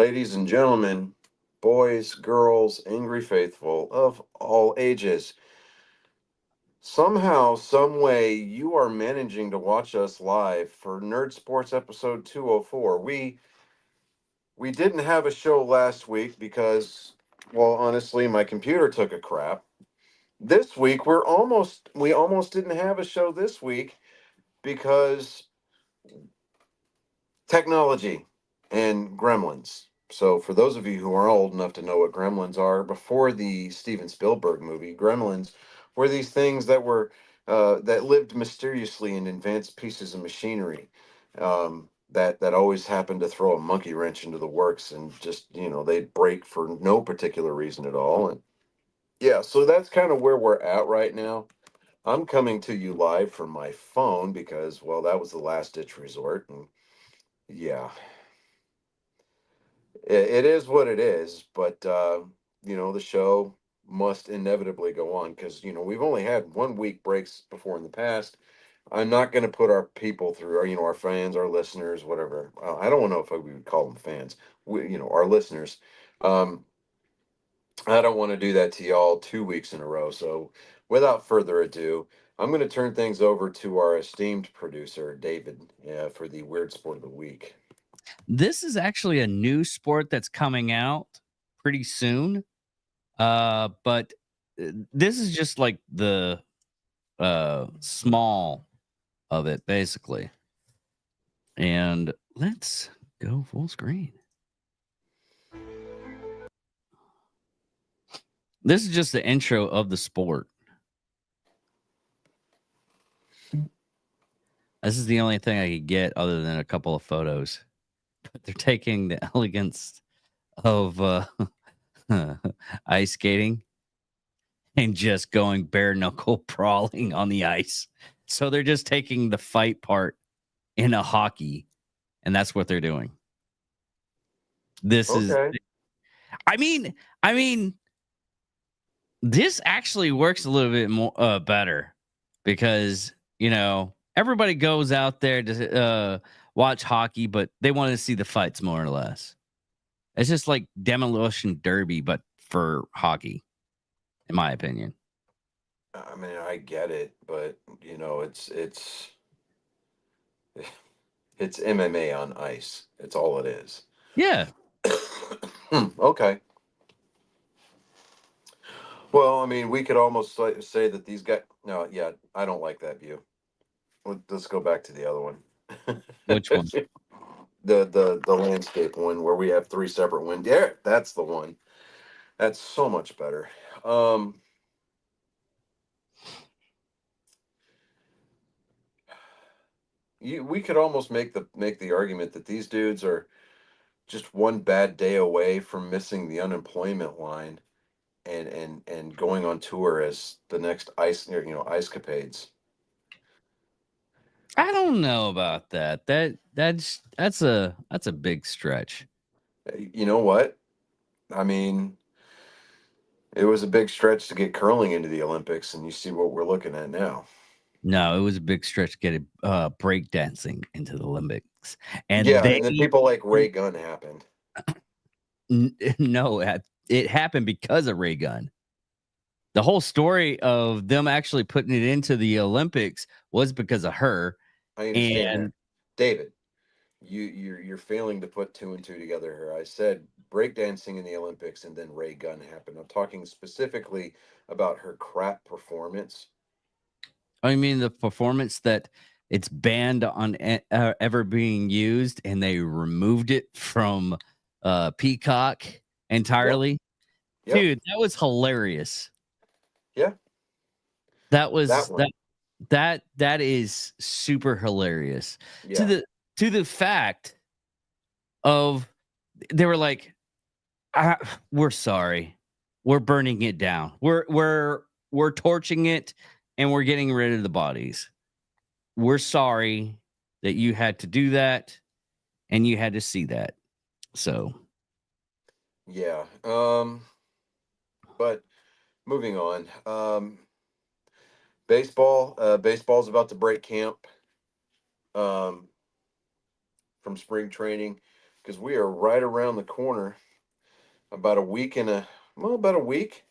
Ladies and gentlemen, boys, girls, angry faithful of all ages, somehow, some way, you are managing to watch us live for Nerd Sports episode 204. We didn't have a show last week because, well, honestly, my computer took a crap. This week we almost didn't have a show this week because technology and gremlins. So, for those of you who are old enough to know what gremlins are, before the Steven Spielberg movie, gremlins were these things that lived mysteriously in advanced pieces of machinery that always happened to throw a monkey wrench into the works, and just they'd break for no particular reason at all. And yeah, so that's kind of where we're at right now. I'm coming to you live from my phone because, well, that was the last ditch resort, and yeah, it is what it is, but the show must inevitably go on because we've only had 1 week breaks before in the past. I'm not going to put our people through, or our fans, our listeners, whatever. I don't know if we would call them fans. Our listeners. Um, I don't want to do that to y'all 2 weeks in a row. So, without further ado, I'm going to turn things over to our esteemed producer, David, for the weird sport of the week. This is actually a new sport that's coming out pretty soon. But this is just like the small of it, basically. And let's go full screen. This is just the intro of the sport. This is the only thing I could get other than a couple of photos. But they're taking the elegance of ice skating and just going bare knuckle crawling on the ice. So they're just taking the fight part in a hockey, and that's what they're doing. This is, Okay. I mean, I mean, this actually works a little bit more better because everybody goes out there to watch hockey, but they want to see the fights more or less. It's just like demolition derby, but for hockey, in my opinion. I mean, I get it, but it's MMA on ice. It's all it is. Yeah, Okay. Well, I mean, we could almost say that these guys. No, yeah, I don't like that view. Let's go back to the other one. which one? The landscape one where we have three separate windows. Yeah, that's the one. That's so much better. Um, we could almost make the argument that these dudes are just one bad day away from missing the unemployment line and going on tour as the next ice capades. I don't know about that. That's a big stretch. You know what? I mean, it was a big stretch to get curling into the Olympics, and you see what we're looking at now. No, it was a big stretch getting breakdancing into the Olympics, and Yeah, they and then people like Ray Gunn happened. no, it happened because of Ray Gun. The whole story of them actually putting it into the Olympics was because of her. I understand that, And David. You're failing to put two and two together here. I said breakdancing in the Olympics, and then Ray Gunn happened. I'm talking specifically about her crap performance. I mean, the performance that it's banned on ever being used, and they removed it from Peacock Yep, entirely. yep, Dude, that was hilarious. yeah, That that was that one. that that is super hilarious to Yeah, the fact of they were like, we're sorry, we're burning it down, we're torching it, and we're getting rid of the bodies. We're sorry that you had to do that and you had to see that. So yeah. But moving on. Baseball. Baseball's about to break camp. Um, from spring training. because we are right around the corner, about a week and a well, about a week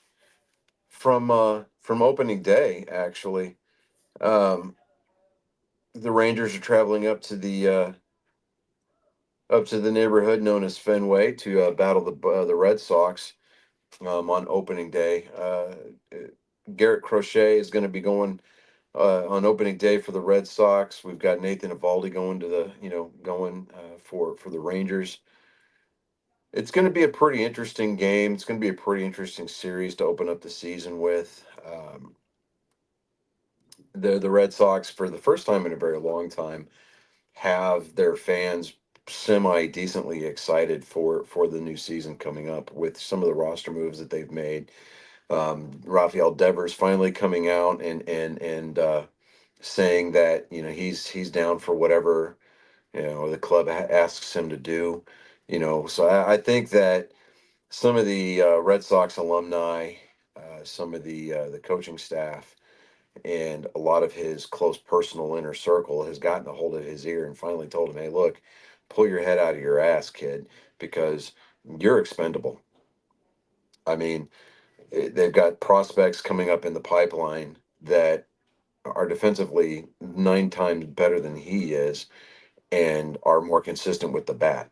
from opening day. Actually, um, the Rangers are traveling up to the neighborhood known as Fenway to battle the Red Sox on opening day. Garrett Crochet is going to be going on opening day for the Red Sox. We've got Nathan Evaldi going to the going for the Rangers. It's going to be a pretty interesting game. It's going to be a pretty interesting series to open up the season with. The Red Sox, for the first time in a very long time, have their fans semi decently excited for the new season coming up with some of the roster moves that they've made. Rafael Devers finally coming out and saying that he's down for whatever the club asks him to do. So I think that some of the Red Sox alumni, some of the coaching staff, and a lot of his close personal inner circle has gotten a hold of his ear and finally told him, "Hey, look, pull your head out of your ass, kid, because you're expendable." I mean, they've got prospects coming up in the pipeline that are defensively 9 times better than he is and are more consistent with the bat.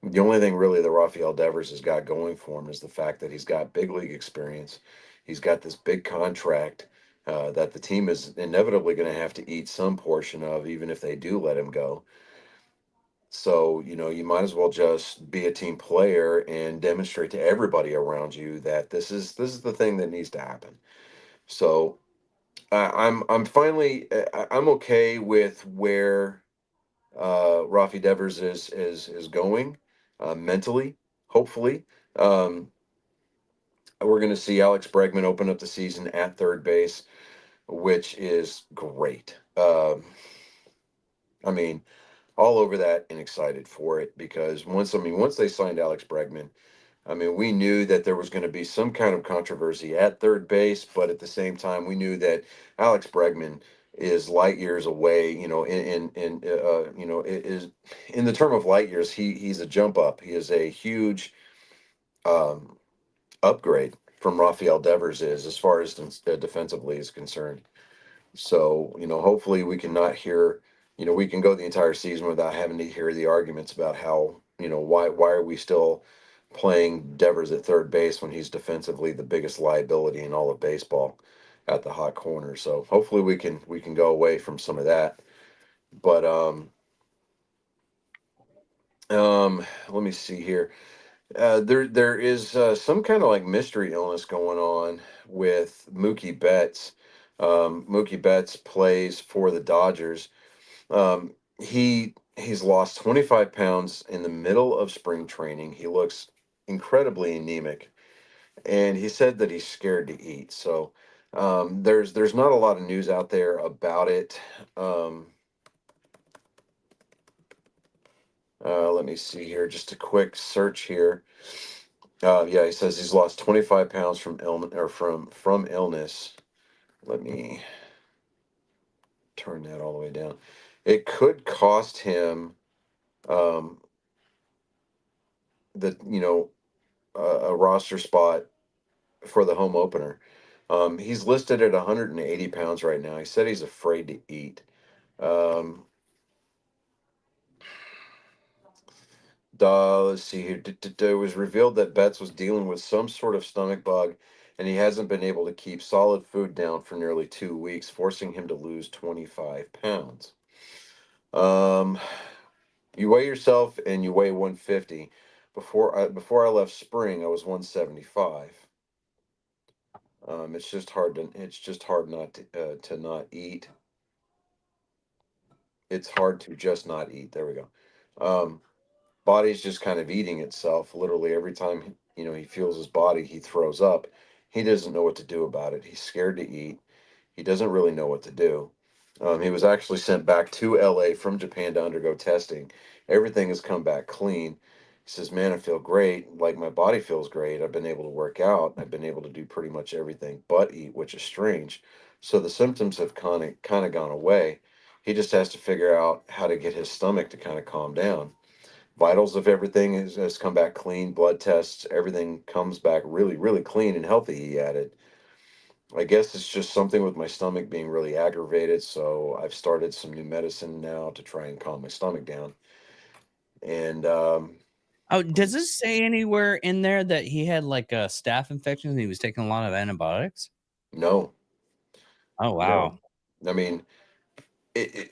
The only thing really that Rafael Devers has got going for him is the fact that he's got big league experience. He's got this big contract that the team is inevitably going to have to eat some portion of, even if they do let him go. So, you might as well just be a team player and demonstrate to everybody around you that this is the thing that needs to happen. So, I'm finally I'm okay with where Rafi Devers is going mentally. Hopefully, um, we're going to see Alex Bregman open up the season at third base, which is great. I mean, all over that and excited for it because once they signed Alex Bregman, I mean, we knew that there was going to be some kind of controversy at third base, but at the same time, we knew that Alex Bregman is light years away. Is in the term of light years, he's a jump up. He is a huge um, upgrade from Rafael Devers is as far as defensively is concerned. So, hopefully we can not hear, we can go the entire season without having to hear the arguments about how, why are we still playing Devers at third base when he's defensively the biggest liability in all of baseball at the hot corner. So hopefully we can go away from some of that. But let me see here. There is some kind of like mystery illness going on with Mookie Betts. Mookie Betts plays for the Dodgers. He's lost 25 pounds in the middle of spring training. He looks incredibly anemic, and he said that he's scared to eat. So there's not a lot of news out there about it. Um, Let me see here, just a quick search here. Yeah, he says he's lost 25 pounds from illness or from illness. Let me turn that all the way down. It could cost him um, the a roster spot for the home opener. He's listed at 180 pounds right now. He said he's afraid to eat. Um, let's see here. It was revealed that Betts was dealing with some sort of stomach bug, and he hasn't been able to keep solid food down for nearly 2 weeks, forcing him to lose 25 pounds. Um, you weigh yourself, and you weigh 150. Before I left spring, I was 175. It's just hard not to not eat. It's hard to just not eat. There we go. Um, Body's just kind of eating itself. Literally every time he feels his body, he throws up. He doesn't know what to do about it. He's scared to eat. He doesn't really know what to do. He was actually sent back to LA from Japan to undergo testing. Everything has come back clean. He says, "Man, I feel great. Like my body feels great. I've been able to work out. I've been able to do pretty much everything but eat, which is strange. So the symptoms have kind of gone away. He just has to figure out how to get his stomach to kind of calm down." Vitals of everything has come back clean. Blood tests, everything comes back really, really clean and healthy. He added. I guess it's just something with my stomach being really aggravated. So I've started some new medicine now to try and calm my stomach down. And Oh, does this say anywhere in there that he had like a staph infection and he was taking a lot of antibiotics? no, Oh no. wow. I mean,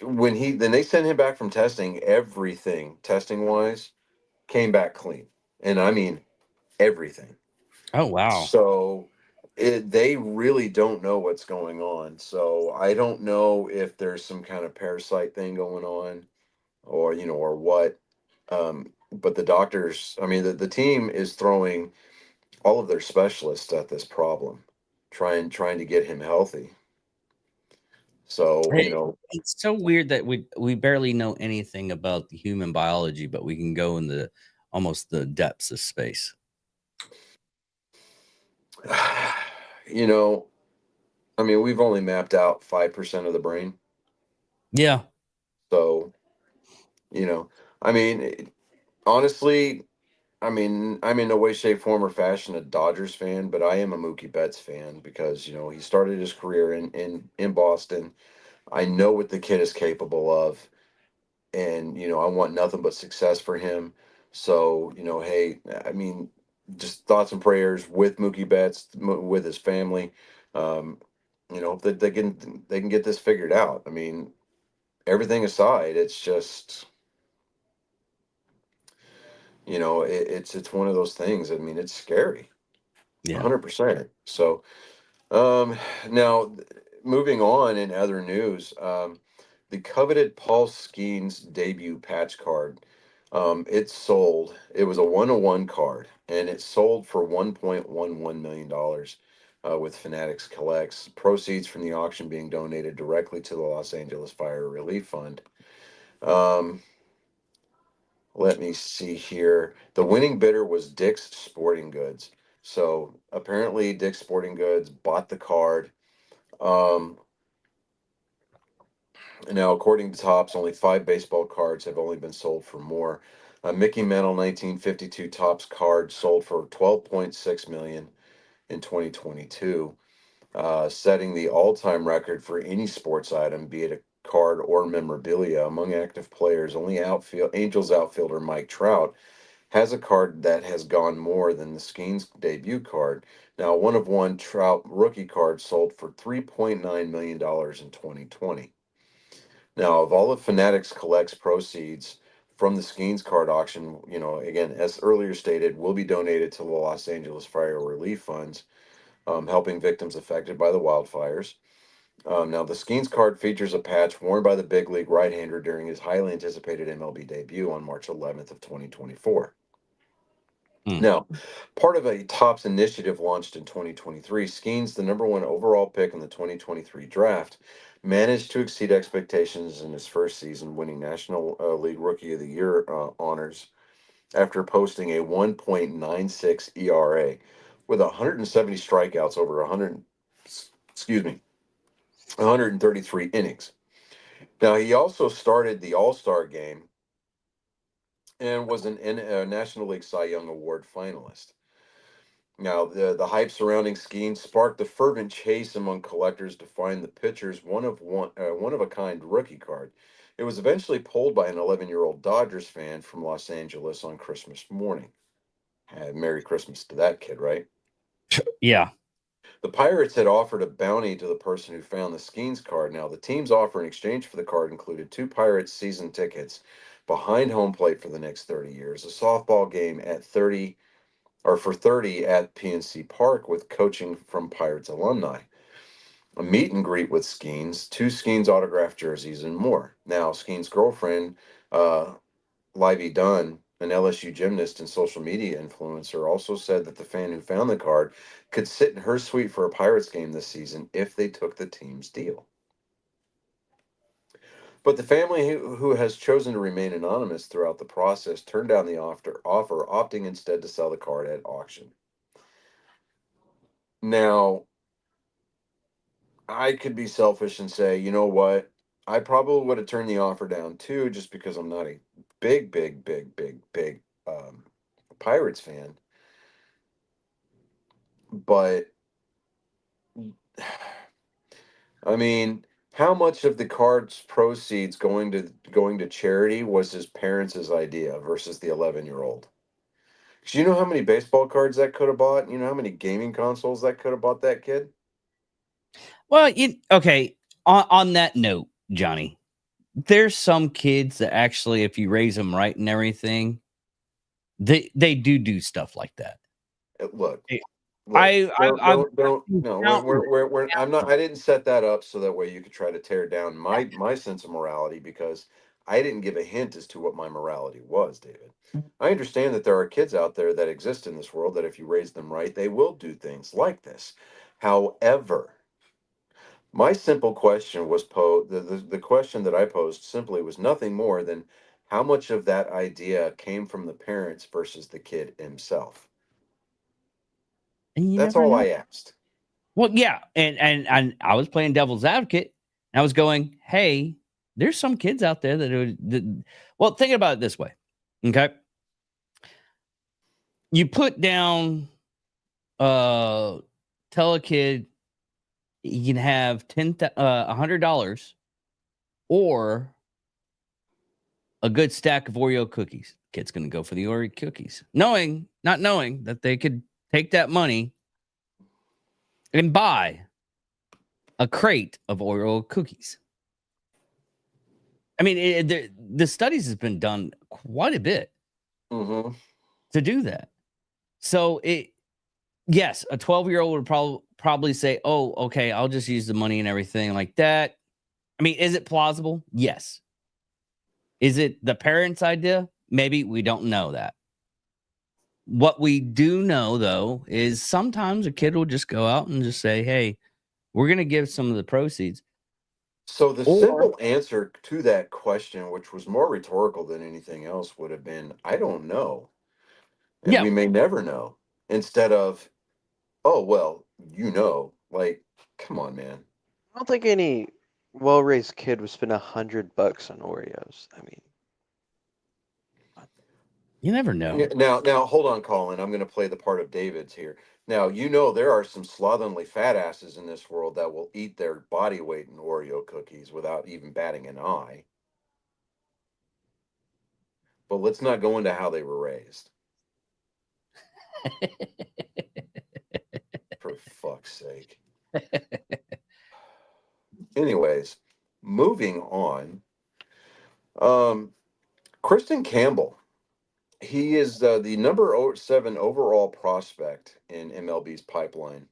when he then they sent him back from testing, everything testing wise came back clean, and I mean everything. Oh wow. So they really don't know what's going on. So I don't know if there's some kind of parasite thing going on, or or what. But the doctors, I mean, the team is throwing all of their specialists at this problem, trying to get him healthy. So It's so weird that we barely know anything about the human biology, but we can go in the almost the depths of space. you know, I mean, we've only mapped out 5% of the brain. Yeah. So I mean, honestly, I mean, I'm in no way, shape, form, or fashion a Dodgers fan, but I am a Mookie Betts fan because he started his career in Boston. I know what the kid is capable of, and I want nothing but success for him. So hey, I mean, just thoughts and prayers with Mookie Betts, with his family. Um, that they can get this figured out. I mean, everything aside, it's just it's one of those things. I mean, it's scary, Yeah. 100%. So um, now, moving on in other news, the coveted Paul Skeens debut patch card, it sold. It was a 101 card, and it sold for $1.11 million with Fanatics Collects. Proceeds from the auction being donated directly to the Los Angeles Fire Relief Fund. Um, Let me see here. The winning bidder was Dick's Sporting Goods. So apparently, Dick's Sporting Goods bought the card. Um, Now, according to Topps, only 5 baseball cards have only been sold for more. A Mickey Mantle 1952 Topps card sold for 12.6 million in 2022, setting the all-time record for any sports item, be it a card or memorabilia. Among active players, only Angels outfielder Mike Trout has a card that has gone more than the Skeens debut card. Now, one of one Trout rookie card sold for $3.9 million in 2020. Now, of all of Fanatics collects proceeds from the Skeens card auction, again, as earlier stated, will be donated to the Los Angeles Fire Relief Funds, helping victims affected by the wildfires. Now, the Skeens card features a patch worn by the big league right-hander during his highly anticipated MLB debut on March 11th of 2024. Hmm. Now, part of a Topps initiative launched in 2023, Skeens, the number one overall pick in the 2023 draft, managed to exceed expectations in his first season, winning National League Rookie of the Year honors after posting a 1.96 ERA with 170 strikeouts over 100, excuse me, 133 innings. Now, he also started the All-Star game and was a National League Cy Young Award finalist. Now, the hype surrounding skiing sparked a fervent chase among collectors to find the pitcher's one of a kind rookie card. It was eventually pulled by an 11-year-old Dodgers fan from Los Angeles on Christmas morning. Merry Christmas to that kid, right? Yeah. The Pirates had offered a bounty to the person who found the Skeens card. Now, the team's offer in exchange for the card included 2 Pirates season tickets behind home plate for the next 30 years, a softball game at 30 or for 30 at PNC Park with coaching from Pirates alumni, a meet and greet with Skeens, 2 Skeens autographed jerseys, and more. Now, Skeens' girlfriend, uh, Livy Dunn, an LSU gymnast and social media influencer, also said that the fan who found the card could sit in her suite for a Pirates game this season if they took the team's deal. But the family who has chosen to remain anonymous throughout the process turned down the offer, opting instead to sell the card at auction. Now, I could be selfish and say, you know what? I probably would have turned the offer down too, just because I'm not a big Pirates fan, but I mean, how much of the card's proceeds going to charity was his parents' idea versus the 11-year-old? Because you know how many baseball cards that could have bought? You know how many gaming consoles that could have bought that kid? Well, okay. On that note, Johnny, there's some kids that actually, if you raise them right and everything, they do stuff like that. Look, Eh, look, I've don't, seen no, countless. I'm not, I didn't set that up so that way you could try to tear down my sense of morality because I didn't give a hint as to what my morality was, David. I understand that there are kids out there that exist in this world that if you raise them right, they will do things like this. However, my simple question was the question that I posed simply was nothing more than how much of that idea came from the parents versus the kid himself. And you That's never all know. I asked. Well, yeah, and I was playing devil's advocate, and I was going, "Hey, there's some kids out there well, think about it this way, okay? You put down, uh, tell a kid he can have $100 or a good stack of Oreo cookies. Kid's gonna go for the Oreo cookies, not knowing that they could take that money and buy a crate of Oreo cookies. I mean, the studies has been done quite a bit Mm-hmm. to do that. So yes, a 12-year-old would probably say, "Oh, okay, I'll just use the money and everything like that." I mean, is it plausible? Yes. Is it the parents' idea? Maybe we don't know that. What we do know though is sometimes a kid will just go out and just say, "Hey, we're going to give some of the proceeds." So the Or simple answer to that question, which was more rhetorical than anything else, would have been, I don't know. And yeah, we may never know. Instead of, oh well, like, come on, man. I don't think any well-raised kid would spend $100 on Oreos. I mean, you never know. Now, hold on, Colin. I'm going to play the part of David's here. Now, there are some slovenly fat asses in this world that will eat their body weight in Oreo cookies without even batting an eye. But let's not go into how they were raised. For fuck's sake. Anyways, moving on. Kristen Campbell. He is the number 7 overall prospect in MLB's pipeline.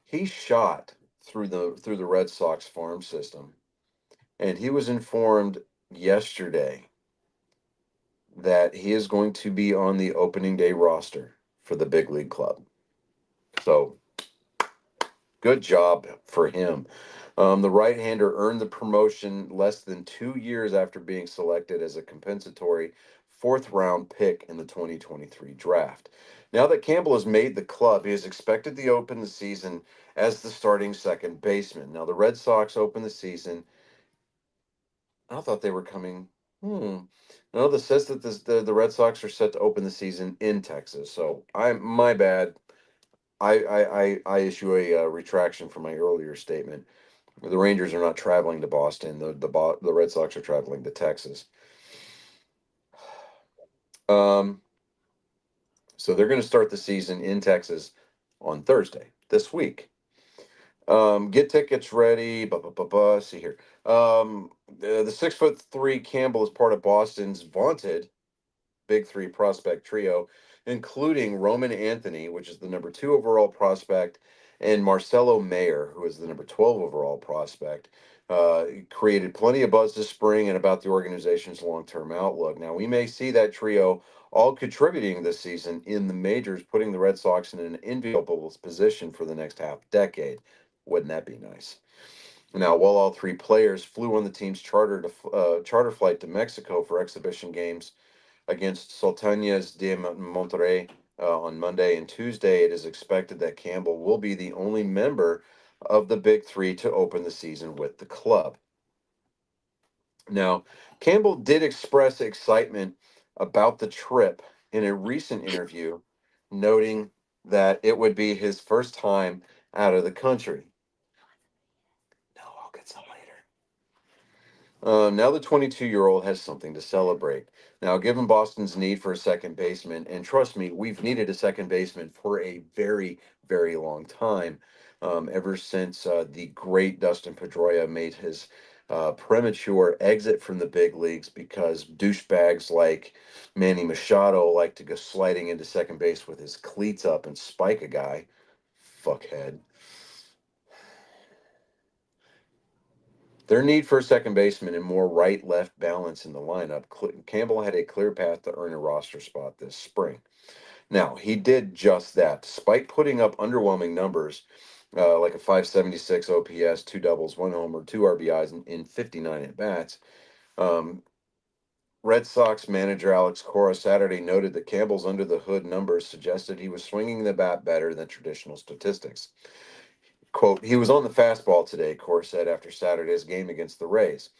He shot through the Red Sox farm system, and he was informed yesterday that he is going to be on the opening day roster for the big league club. So, good job for him. The right-hander earned the promotion less than 2 years after being selected as a compensatory fourth-round pick in the 2023 draft. Now that Campbell has made the club, he is expected to open the season as the starting second baseman. Now, the Red Sox open the season. I thought they were coming. No, this says that the Red Sox are set to open the season in Texas. So my bad. I issue a retraction from my earlier statement. The Rangers are not traveling to Boston. The Red Sox are traveling to Texas. Um, so they're going to start the season in Texas on Thursday this week. Get tickets ready. See here. The 6'3" Campbell is part of Boston's vaunted Big Three prospect trio, including Roman Anthony, which is the number 2 overall prospect, and Marcelo Mayer, who is the number 12 overall prospect. Created plenty of buzz this spring and about the organization's long-term outlook. Now, we may see that trio all contributing this season in the majors, putting the Red Sox in an enviable position for the next half decade. Wouldn't that be nice? Now, while all 3 players flew on the team's charter flight to Mexico for exhibition games against Sultanes de Monterrey on Monday and Tuesday, it is expected that Campbell will be the only member of the Big Three to open the season with the club. Now, Campbell did express excitement about the trip in a recent interview, noting that it would be his first time out of the country. No, I'll get some later. Now the 22-year-old has something to celebrate. Now, given Boston's need for a second baseman, and trust me, we've needed a second baseman for a very, very long time, ever since the great Dustin Pedroia made his premature exit from the big leagues because douchebags like Manny Machado like to go sliding into second base with his cleats up and spike a guy. Fuckhead. Their need for a second baseman and more right left balance in the lineup, Campbell had a clear path to earn a roster spot this spring. Now, he did just that. Despite putting up underwhelming numbers like a 576 OPS, two doubles, one homer, two RBIs in 59 at bats, um, Red Sox manager Alex Cora Saturday noted that Campbell's under the hood numbers suggested he was swinging the bat better than traditional statistics. Quote, he was on the fastball today, Cora said after Saturday's game against the Rays.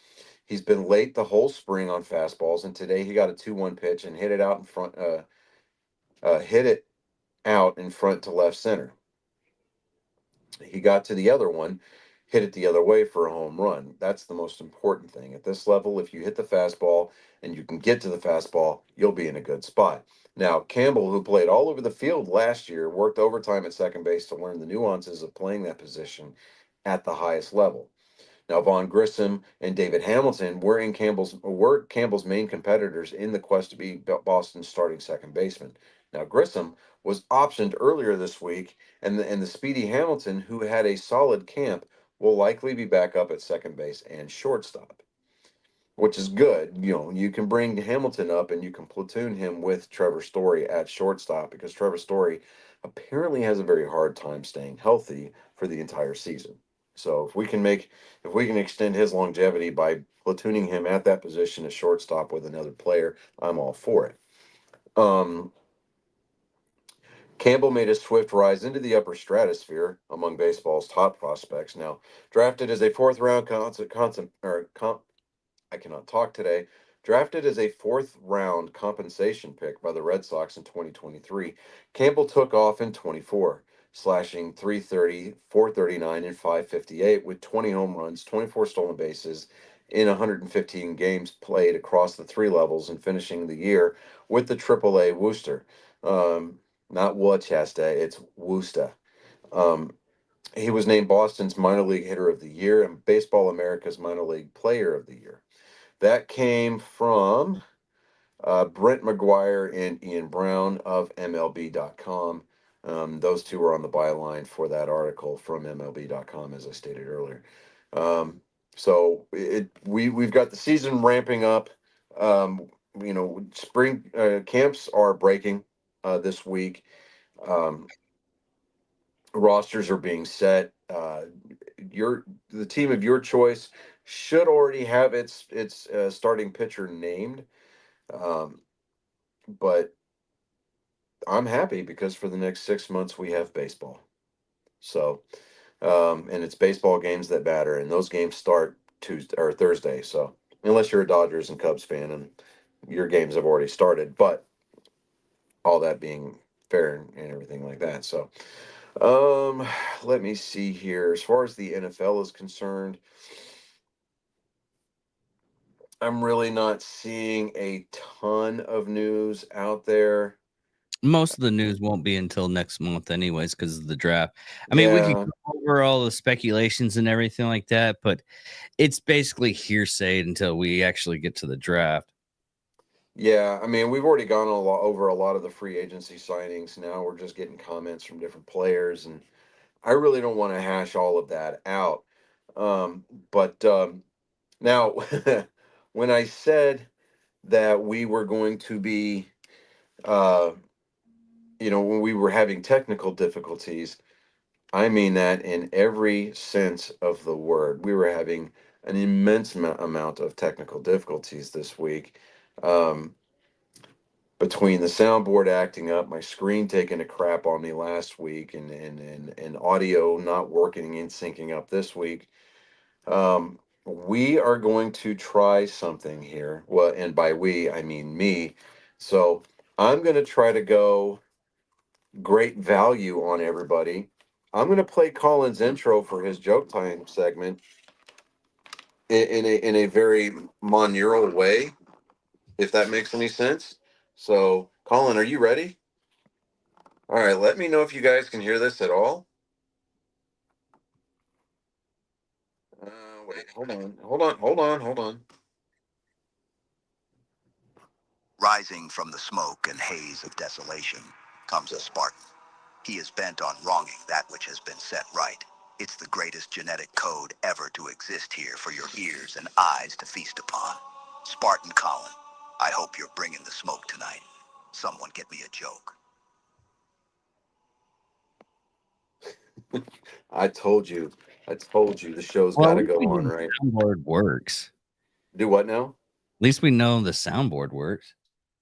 He's been late the whole spring on fastballs, and today he got a 2-1 pitch and hit it out in front, hit it out in front to left center. He got to the other one, hit it the other way for a home run. That's the most important thing. At this level, if you hit the fastball and you can get to the fastball, you'll be in a good spot. Now, Campbell, who played all over the field last year, worked overtime at second base to learn the nuances of playing that position at the highest level. Now, Vaughn Grissom and David Hamilton were Campbell's main competitors in the quest to be Boston's starting second baseman. Now, Grissom was optioned earlier this week, and the speedy Hamilton, who had a solid camp, will likely be back up at second base and shortstop, which is good. You know, you can bring Hamilton up and you can platoon him with Trevor Story at shortstop because Trevor Story apparently has a very hard time staying healthy for the entire season. So if we can extend his longevity by platooning him at that position at shortstop with another player, I'm all for it. Campbell made a swift rise into the upper stratosphere among baseball's top prospects. Now, drafted as a fourth round I cannot talk today. Drafted as a fourth round compensation pick by the Red Sox in 2023, Campbell took off in 24, slashing 330, 439, and 558 with 20 home runs, 24 stolen bases in 115 games played across the three levels and finishing the year with the AAA Worcester. Not Worcester, it's Worcester. Um, he was named Boston's minor league hitter of the year and Baseball America's minor league player of the year. That came from Brent McGuire and Ian Brown of MLB.com. Those two were on the byline for that article from MLB.com, as I stated earlier. So we've got the season ramping up. Um, spring camps are breaking this week. Um, Rosters are being set. The team of your choice should already have its starting pitcher named, um, but I'm happy because for the next 6 months we have baseball. So, and it's baseball games that matter, and those games start Tuesday or Thursday. So, unless you're a Dodgers and Cubs fan, and your games have already started, but all that being fair and everything like that. So, Um, let me see here. As far as the NFL is concerned, I'm really not seeing a ton of news out there. Most of the news won't be until next month, anyways, because of the draft. I mean, we could Yeah, go over all the speculations and everything like that, but it's basically hearsay until we actually get to the draft. yeah. I mean, we've already gone over a lot of the free agency signings. Now we're just getting comments from different players, and I really don't want to hash all of that out. But now, when I said that we were going to be, uh, when we were having technical difficulties, I mean that in every sense of the word. We were having an immense amount of technical difficulties this week. Um, between the soundboard acting up, my screen taking a crap on me last week, and audio not working and syncing up this week. Um, we are going to try something here. Well, and by we, I mean me. So I'm going to try to go great value on everybody. I'm going to play Colin's intro for his joke time segment in a very monaural way, if that makes any sense. So, Colin, are you ready? All right, let me know if you guys can hear this at all. Wait, hold on. Rising from the smoke and haze of desolation comes a Spartan. He is bent on wronging that which has been set right. It's the greatest genetic code ever to exist here for your ears and eyes to feast upon. Spartan Colin, I hope you're bringing the smoke tonight. Someone get me a joke. I told you the show's Well, got at to least we go know on, the right? soundboard works. Do what now? At least we know the soundboard works.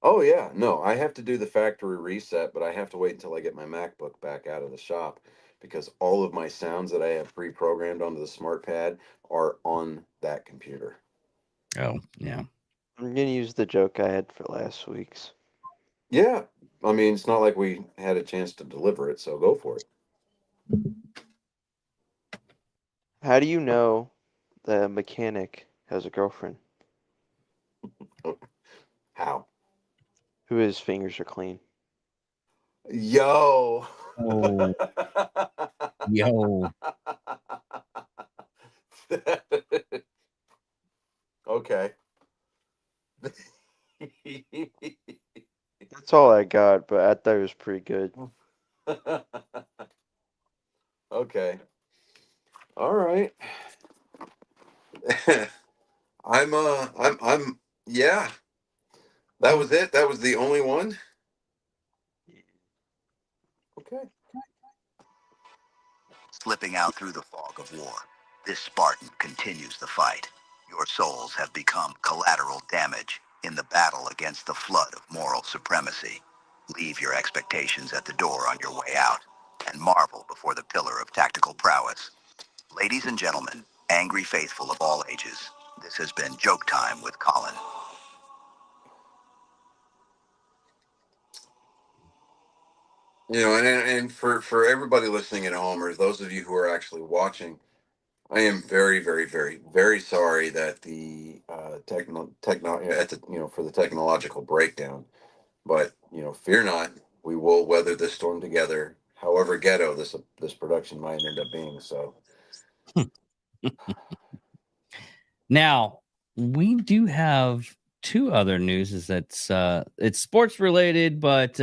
Oh yeah, no, I have to do the factory reset, but I have to wait until I get my MacBook back out of the shop because all of my sounds that I have pre-programmed onto the smart pad are on that computer. Oh, yeah. I'm gonna use the joke I had for last week's. Yeah, I mean, it's not like we had a chance to deliver it, so go for it. How do you know the mechanic has a girlfriend How? whose fingers are clean? Yo. Oh, yo. Okay. That's all I got, but I thought it was pretty good. Okay. All right. I'm yeah. That was it. That was the only one. Okay. Slipping out through the fog of war, this Spartan continues the fight. Your souls have become collateral damage in the battle against the flood of moral supremacy. Leave your expectations at the door on your way out and marvel before the pillar of tactical prowess. Ladies and gentlemen, angry faithful of all ages, this has been Joke Time with Colin. You know, and for everybody listening at home, or those of you who are actually watching, I am very, very, very, very sorry that the at the for the technological breakdown. But fear not, we will weather this storm together. However ghetto this production might end up being. So Now, we do have two other news is that's it's sports related, but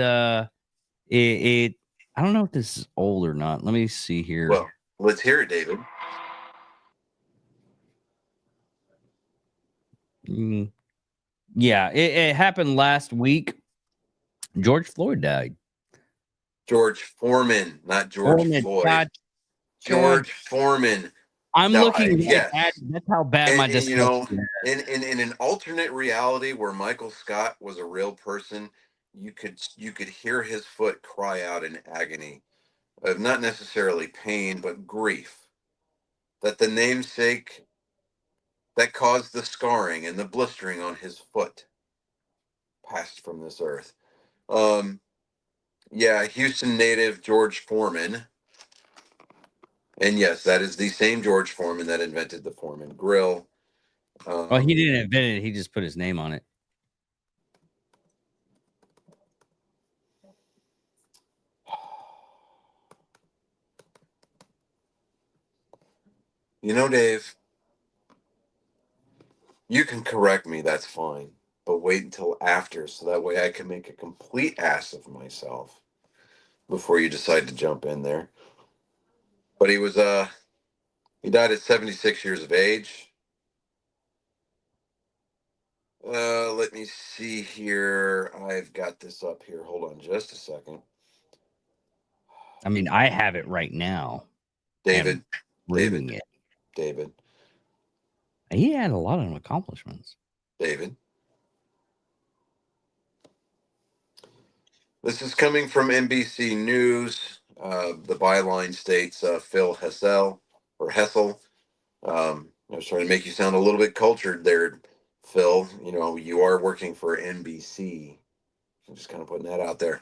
it I don't know if this is old or not. Let me see here. well, let's hear it, David. Yeah, it happened last week. George Floyd died. George Foreman, not George Floyd. God, George Foreman. I'm died. looking Yes. at that's how bad my And dyslexia is. in an alternate reality where Michael Scott was a real person, you could hear his foot cry out in agony of not necessarily pain but grief that the namesake that caused the scarring and the blistering on his foot passed from this earth. Yeah, Houston native George Foreman. And yes, that is the same George Foreman that invented the Foreman grill. Well, he didn't invent it, he just put his name on it. Dave, you can correct me, that's fine. But wait until after so that way I can make a complete ass of myself before you decide to jump in there. But he died at 76 years of age. Let me see here. I've got this up here. Hold on just a second. I mean, I have it right now. David, Reading it. David. He had a lot of accomplishments. David. This is coming from NBC News. The byline states Phil Hessel, I was trying to make you sound a little bit cultured there, Phil. You know, you are working for NBC. I'm just kind of putting that out there.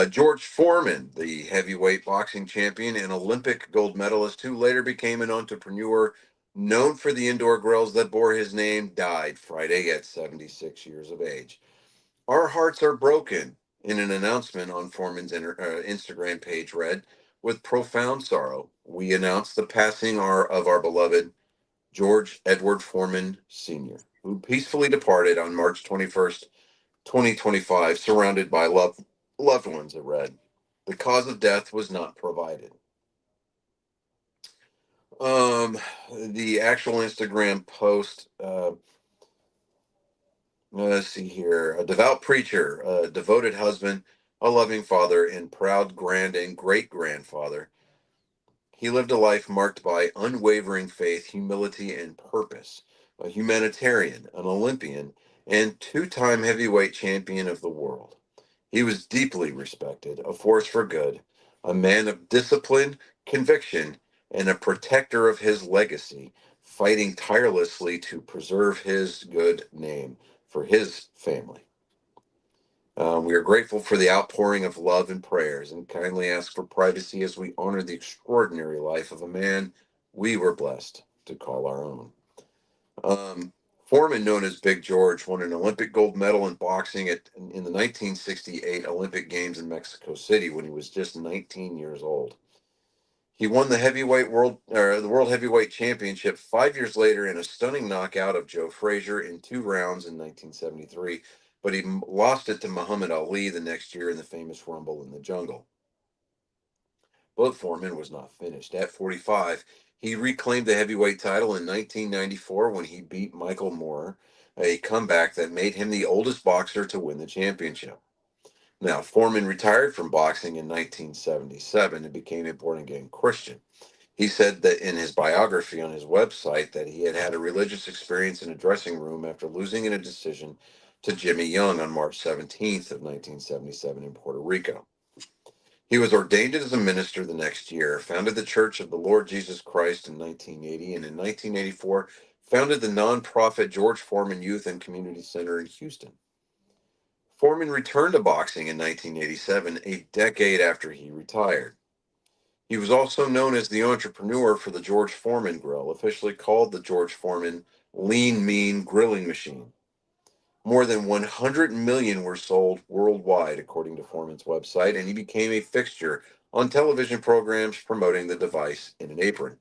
George Foreman, the heavyweight boxing champion and Olympic gold medalist, who later became an entrepreneur known for the indoor grills that bore his name, died Friday at 76 years of age. Our hearts are broken, in an announcement on Foreman's Instagram page read, with profound sorrow, we announce the passing of our beloved George Edward Foreman Sr., who peacefully departed on March 21st, 2025, surrounded by loved ones, it read. The cause of death was not provided. The actual Instagram post, let's see here. A devout preacher, a devoted husband, a loving father, and proud grand and great grandfather. He lived a life marked by unwavering faith, humility, and purpose. A humanitarian, an Olympian, and two-time heavyweight champion of the world. He was deeply respected, a force for good, a man of discipline, conviction, and a protector of his legacy, fighting tirelessly to preserve his good name for his family. We are grateful for the outpouring of love and prayers and kindly ask for privacy as we honor the extraordinary life of a man we were blessed to call our own. Foreman, known as Big George, won an Olympic gold medal in boxing in the 1968 Olympic Games in Mexico City when he was just 19 years old. He won the World Heavyweight Championship 5 years later in a stunning knockout of Joe Frazier in 2 rounds in 1973, but he lost it to Muhammad Ali the next year in the famous Rumble in the Jungle. But Foreman was not finished. At 45, he reclaimed the heavyweight title in 1994 when he beat Michael Moore, a comeback that made him the oldest boxer to win the championship. Now, Foreman retired from boxing in 1977 and became a born-again Christian. He said that in his biography on his website that he had had a religious experience in a dressing room after losing in a decision to Jimmy Young on March 17th of 1977 in Puerto Rico. He was ordained as a minister the next year, founded the Church of the Lord Jesus Christ in 1980, and in 1984 founded the nonprofit George Foreman Youth and Community Center in Houston. Foreman returned to boxing in 1987, a decade after he retired. He was also known as the entrepreneur for the George Foreman Grill, officially called the George Foreman Lean Mean Grilling Machine. More than 100 million were sold worldwide, according to Foreman's website, and he became a fixture on television programs promoting the device in an apron.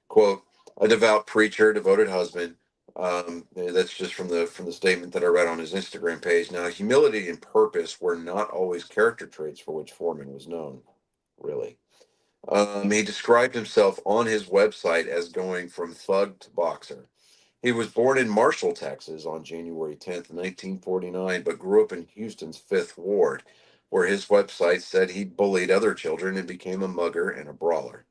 Quote, a devout preacher, devoted husband. That's just from the statement that I read on his Instagram page. Now, humility and purpose were not always character traits for which Foreman was known, really. He described himself on his website as going from thug to boxer. He was born in Marshall, Texas on January 10th, 1949, but grew up in Houston's Fifth Ward, where his website said he bullied other children and became a mugger and a brawler.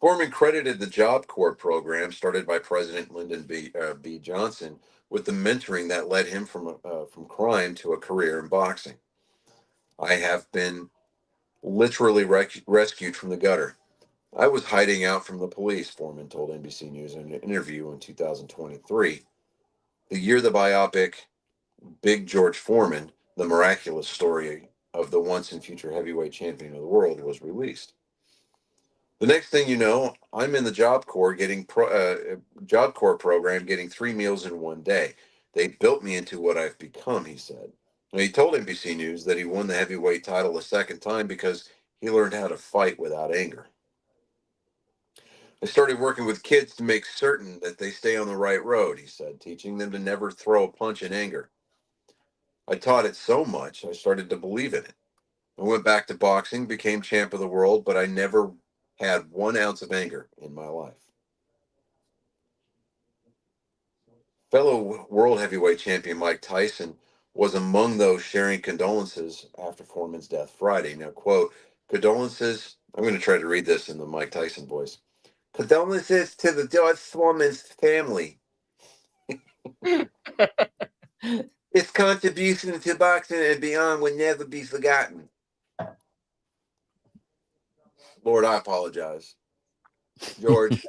Foreman credited the Job Corps program started by President Lyndon B. Johnson with the mentoring that led him from crime to a career in boxing. I have been literally rescued from the gutter. I was hiding out from the police, Foreman told NBC News in an interview in 2023. The year the biopic Big George Foreman, the miraculous story of the once and future heavyweight champion of the world, was released. The next thing you know, I'm in the Job Corps Job Corps program, getting 3 meals in one day. They built me into what I've become, he said. Now, he told NBC News that he won the heavyweight title a second time because he learned how to fight without anger. I started working with kids to make certain that they stay on the right road, he said, teaching them to never throw a punch in anger. I taught it so much, I started to believe in it. I went back to boxing, became champ of the world, but I never had 1 ounce of anger in my life. Fellow world heavyweight champion Mike Tyson was among those sharing condolences after Foreman's death Friday. Now, quote, condolences, I'm going to try to read this in the Mike Tyson voice. Condolences to the George Foreman's family. His contribution to boxing and beyond will never be forgotten. Lord, I apologize. George,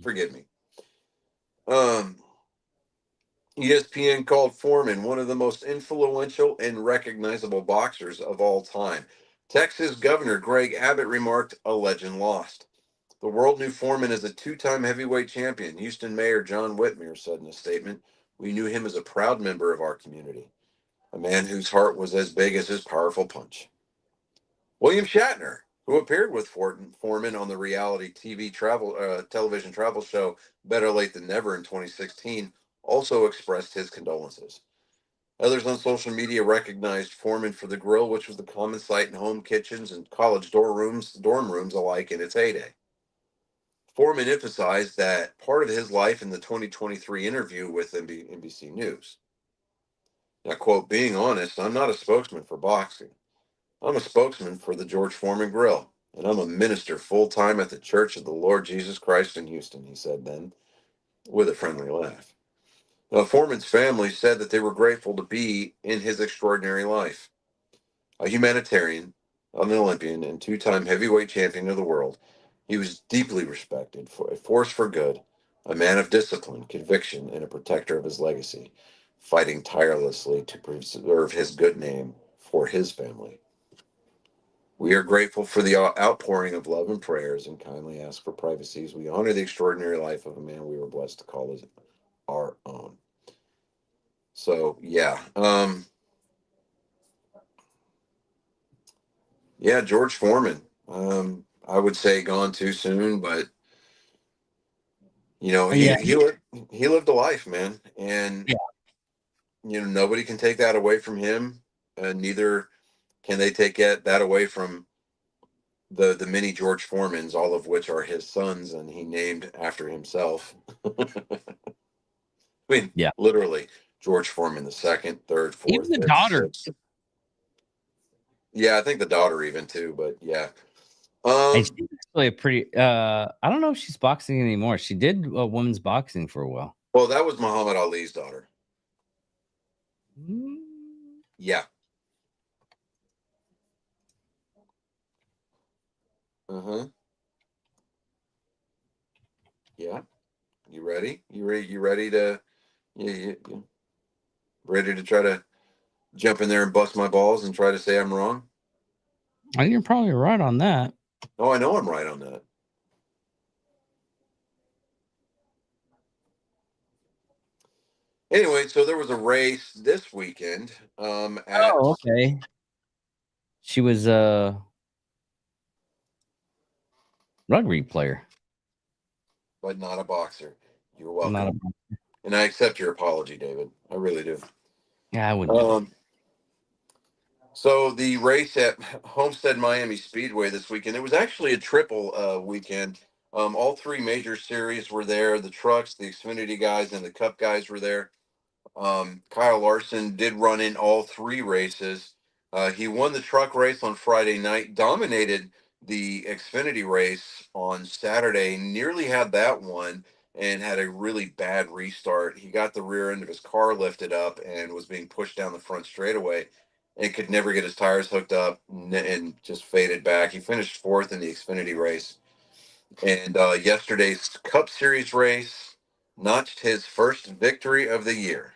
Forgive me. ESPN called Foreman one of the most influential and recognizable boxers of all time. Texas Governor Greg Abbott remarked, "A legend lost." The world knew Foreman as a two-time heavyweight champion. Houston Mayor John Whitmer said in a statement, "We knew him as a proud member of our community, a man whose heart was as big as his powerful punch." William Shatner, who appeared with Foreman on the reality television travel show Better Late Than Never in 2016, also expressed his condolences. Others on social media recognized Foreman for the grill, which was the common sight in home kitchens and college dorm rooms alike in its heyday. Foreman emphasized that part of his life in the 2023 interview with NBC News. Now, quote, "Being honest, I'm not a spokesman for boxing. I'm a spokesman for the George Foreman Grill, and I'm a minister full-time at the Church of the Lord Jesus Christ in Houston," he said then, with a friendly laugh. Now, Foreman's family said that they were grateful to be in his extraordinary life. A humanitarian, an Olympian, and two-time heavyweight champion of the world, he was deeply respected for a force for good, a man of discipline, conviction, and a protector of his legacy, fighting tirelessly to preserve his good name for his family. We are grateful for the outpouring of love and prayers and kindly ask for privacy as we honor the extraordinary life of a man we were blessed to call as our own. So, yeah. Yeah, George Foreman. I would say gone too soon, but Yeah. he lived a life, man, and Yeah. nobody can take that away from him, and neither can they take that away from the many George Foremans, all of which are his sons, and he named after himself. I mean, Yeah. literally, George Foreman the second, third, Even fourth, the fifth, daughter. sixth. Yeah, I think the daughter even too, but yeah. And she's actually a pretty. I don't know if she's boxing anymore. She did women's boxing for a while. Well, that was Muhammad Ali's daughter. Mm. Yeah. Uh-huh. Yeah. You ready? You ready to you ready to try to jump in there and bust my balls and try to say I'm wrong? I think you're probably right on that. Oh, I know I'm right on that. Anyway, so there was a race this weekend at Oh, okay. She was a rugby player, but not a boxer. You're not a. welcome. And I accept your apology, David. I really do. Yeah, I wouldn't. Do Um so the race at Homestead Miami Speedway this weekend, it was actually a triple weekend. All three major series were there. The trucks, the Xfinity guys, and the Cup guys were there. Kyle Larson did run in all three races. He won the truck race on Friday night, dominated the Xfinity race on Saturday, nearly had that one, and had a really bad restart. He got the rear end of his car lifted up and was being pushed down the front straightaway and could never get his tires hooked up and just faded back. He finished fourth in the Xfinity race. And yesterday's Cup Series race notched his first victory of the year.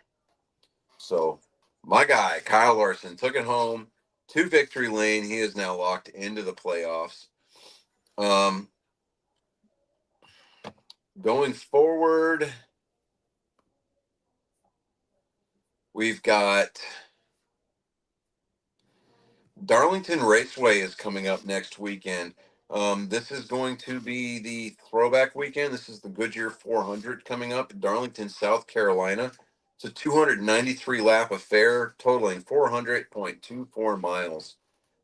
So my guy, Kyle Larson, took it home to victory lane. He is now locked into the playoffs. Going forward, we've got Darlington Raceway is coming up next weekend. This is going to be the throwback weekend. This is the Goodyear 400 coming up in Darlington, South Carolina. It's a 293 lap affair totaling 400.24 miles.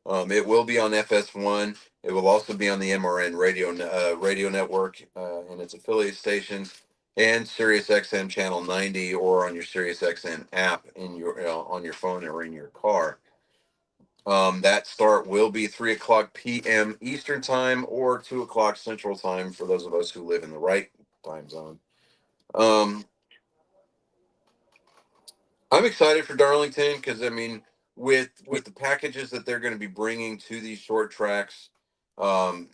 It will be on FS1. It will also be on the MRN radio network and its affiliate stations, and SiriusXM channel 90, or on your SiriusXM app in your on your phone or in your car. That start will be 3:00 p.m. Eastern time or 2:00 Central time for those of us who live in the right time zone. I'm excited for Darlington because I mean, with the packages that they're going to be bringing to these short tracks, um,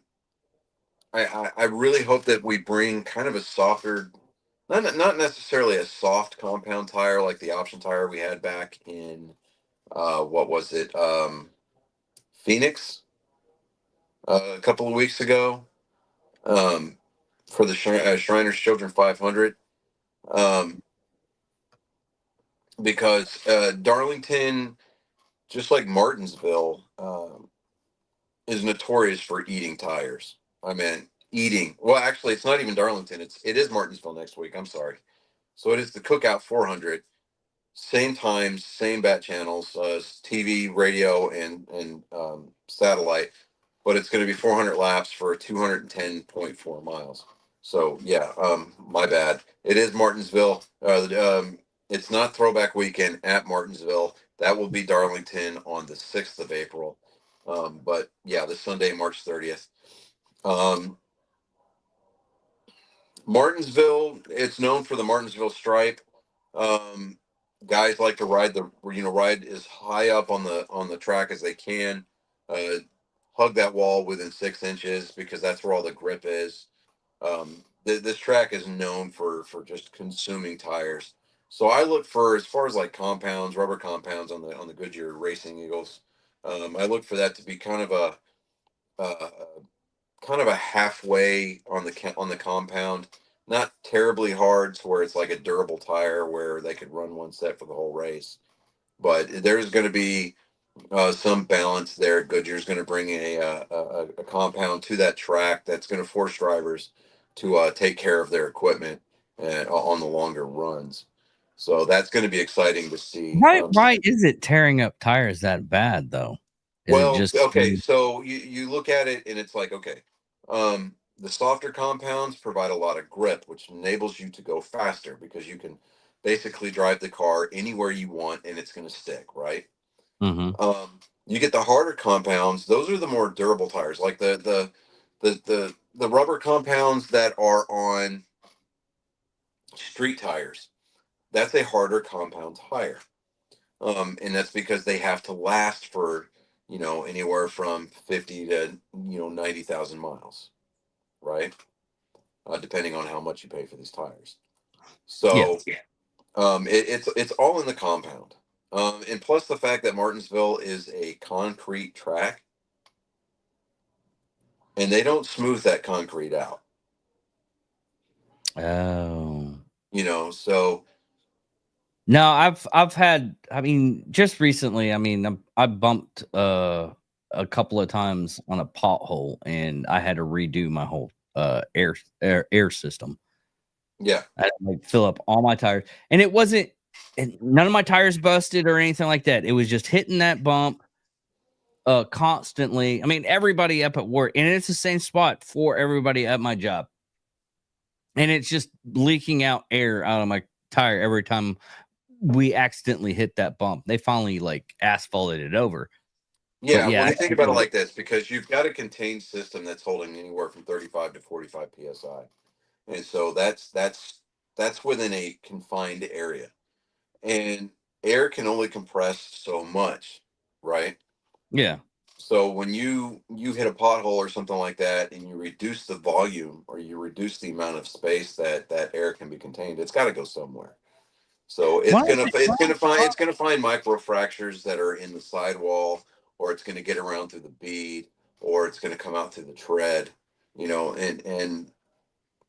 I really hope that we bring kind of a softer, not necessarily a soft compound tire like the option tire we had back in what was it, Phoenix, a couple of weeks ago, um, for the Shriners Children 500, um, because Darlington, just like Martinsville, is notorious for eating tires. I mean, eating. Well, actually, it's not even Darlington. It is Martinsville next week. I'm sorry. So it is the Cookout 400. Same times, same bat channels, TV, radio, and satellite. But it's going to be 400 laps for 210.4 miles. So yeah, my bad. It is Martinsville. It's not Throwback Weekend at Martinsville. That will be Darlington on the 6th of April. But yeah, this Sunday, March 30th. Martinsville, it's known for the Martinsville Stripe. Um, Guys like to ride as high up on the track as they can. Hug that wall within 6 inches because that's where all the grip is. This track is known for just consuming tires. So I look for, as far as like compounds, rubber compounds on the Goodyear Racing Eagles. I look for that to be uh, kind of a halfway on the compound, not terribly hard to where it's like a durable tire where they could run one set for the whole race. But there's going to be some balance there. Goodyear's going to bring a compound to that track that's going to force drivers to take care of their equipment on the longer runs. So that's going to be exciting to see. Why is it tearing up tires that bad though? Is it just okay, so you look at it and it's like, okay, the softer compounds provide a lot of grip, which enables you to go faster because you can basically drive the car anywhere you want and it's going to stick, right? Mhm. You get the harder compounds; those are the more durable tires, like the rubber compounds that are on street tires. That's a harder compound tire, and that's because they have to last for anywhere from 50 to 90,000 miles, right? Depending on how much you pay for these tires. So it's all in the compound. And plus the fact that Martinsville is a concrete track and they don't smooth that concrete out, Oh. So No, I've had, I mean, just recently, I mean, I bumped a couple of times on a pothole and I had to redo my whole air system. yeah. I had to like fill up all my tires, and it wasn't, and none of my tires busted or anything like that. It was just hitting that bump constantly. I mean, everybody up at work, and it's the same spot for everybody at my job, and it's just leaking out air out of my tire every time we accidentally hit that bump. They finally like asphalted it over. Yeah, yeah, well, you think about it like this, because you've got a contained system that's holding anywhere from 35 to 45 psi, and so that's within a confined area, and air can only compress so much, right? Yeah. So when you hit a pothole or something like that, and you reduce the volume or you reduce the amount of space that air can be contained, it's got to go somewhere. So it's gonna find micro fractures that are in the sidewall, or it's gonna get around through the bead, or it's gonna come out through the tread, and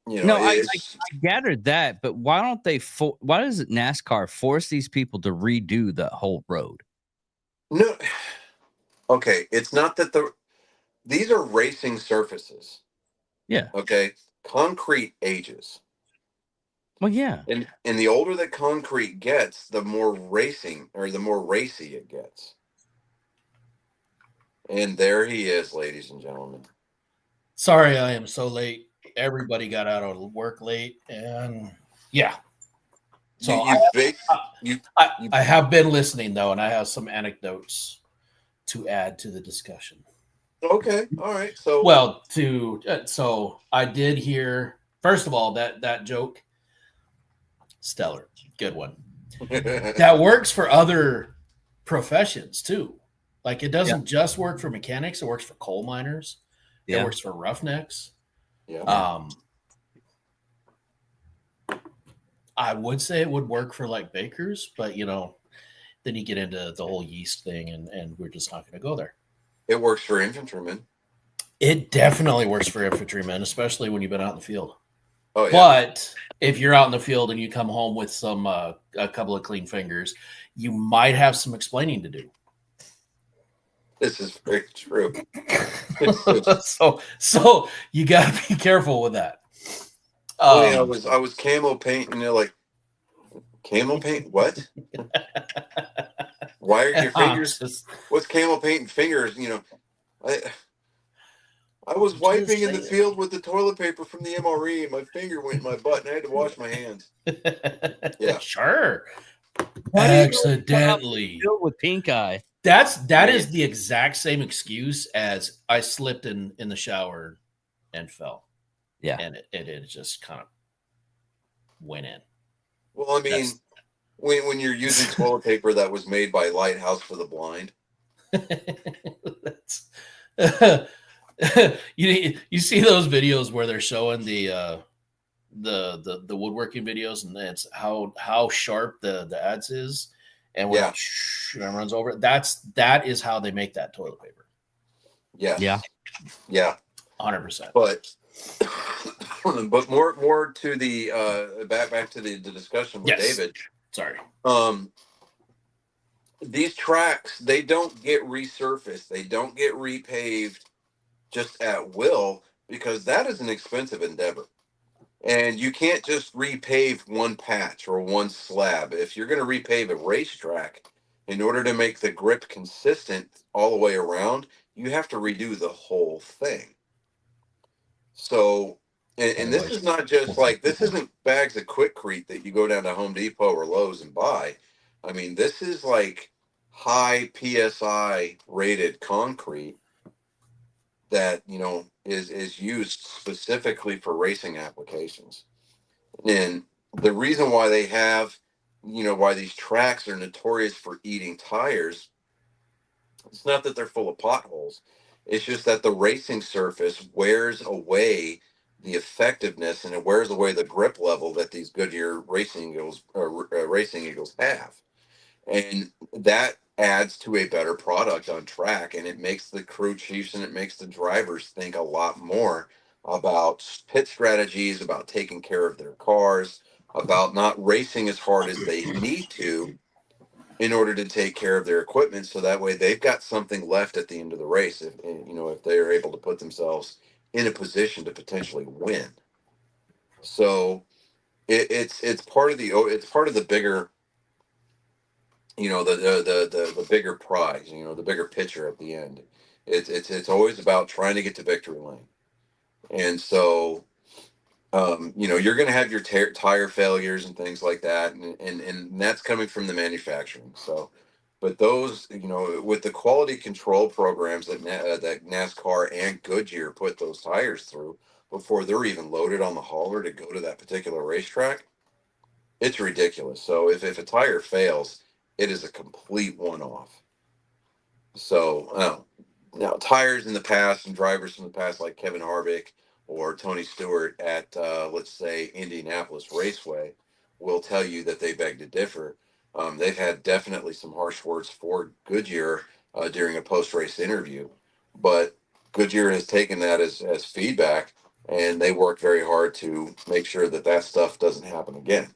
No, I it's gathered that, but why don't they? Why does NASCAR force these people to redo the whole road? no. Okay, it's not that these are racing surfaces. Yeah. Okay, concrete ages. Well, yeah. And the older that concrete gets, the more racing or the more racy it gets. And there he is, ladies and gentlemen. Sorry, I am so late. Everybody got out of work late, and yeah. So I have been listening though, and I have some anecdotes to add to the discussion. Okay, all right. So well, so I did hear, first of all, that joke, stellar, good one. That works for other professions too. Like it doesn't just work for mechanics; it works for coal miners. It works for roughnecks. Yeah. I would say it would work for like bakers, but then you get into the whole yeast thing, and we're just not going to go there. It works for infantrymen. It definitely works for infantrymen, especially when you've been out in the field. Oh yeah. But if you're out in the field and you come home with some a couple of clean fingers, you might have some explaining to do. This is very true. so you got to be careful with that. I was camo painting. They're like, camo paint? What? Why are your fingers? What's camo paint and fingers? I was wiping in the field with the toilet paper from the MRE, and my finger went in my butt, and I had to wash my hands. Yeah, sure. Accidentally with pink eye. That is the exact same excuse as I slipped in the shower and fell. Yeah, and it just kind of went in. Well, I mean, when you're using toilet paper that was made by Lighthouse for the Blind. You see those videos where they're showing the woodworking videos, and it's how sharp the adze is, and when it runs over it. That is how they make that toilet paper. Yeah 100%. But more to the back to the discussion with David. Sorry. These tracks, they don't get resurfaced, they don't get repaved just at will, because that is an expensive endeavor. And you can't just repave one patch or one slab. If you're going to repave a racetrack, in order to make the grip consistent all the way around, you have to redo the whole thing. So, and this is not just like, this isn't bags of Quikrete that you go down to Home Depot or Lowe's and buy. I mean, this is like high PSI rated concrete that, is used specifically for racing applications. And the reason why they have, why these tracks are notorious for eating tires, it's not that they're full of potholes. It's just that the racing surface wears away the effectiveness, and it wears away the grip level that these Goodyear Racing Eagles have. And that adds to a better product on track, and it makes the crew chiefs and it makes the drivers think a lot more about pit strategies, about taking care of their cars, about not racing as hard as they need to in order to take care of their equipment, so that way they've got something left at the end of the race, if they're able to put themselves in a position to potentially win. So it's part of the bigger, the bigger prize, the bigger picture at the end. It's always about trying to get to victory lane. And so, you're going to have your tire failures and things like that. And that's coming from the manufacturing. So, but those, with the quality control programs that NASCAR and Goodyear put those tires through before they're even loaded on the hauler to go to that particular racetrack, it's ridiculous. So if a tire fails, it is a complete one-off. So now tires in the past and drivers from the past, like Kevin Harvick or Tony Stewart at let's say Indianapolis Raceway, will tell you that they beg to differ. They've had definitely some harsh words for Goodyear during a post-race interview, but Goodyear has taken that as feedback, and they work very hard to make sure that stuff doesn't happen again.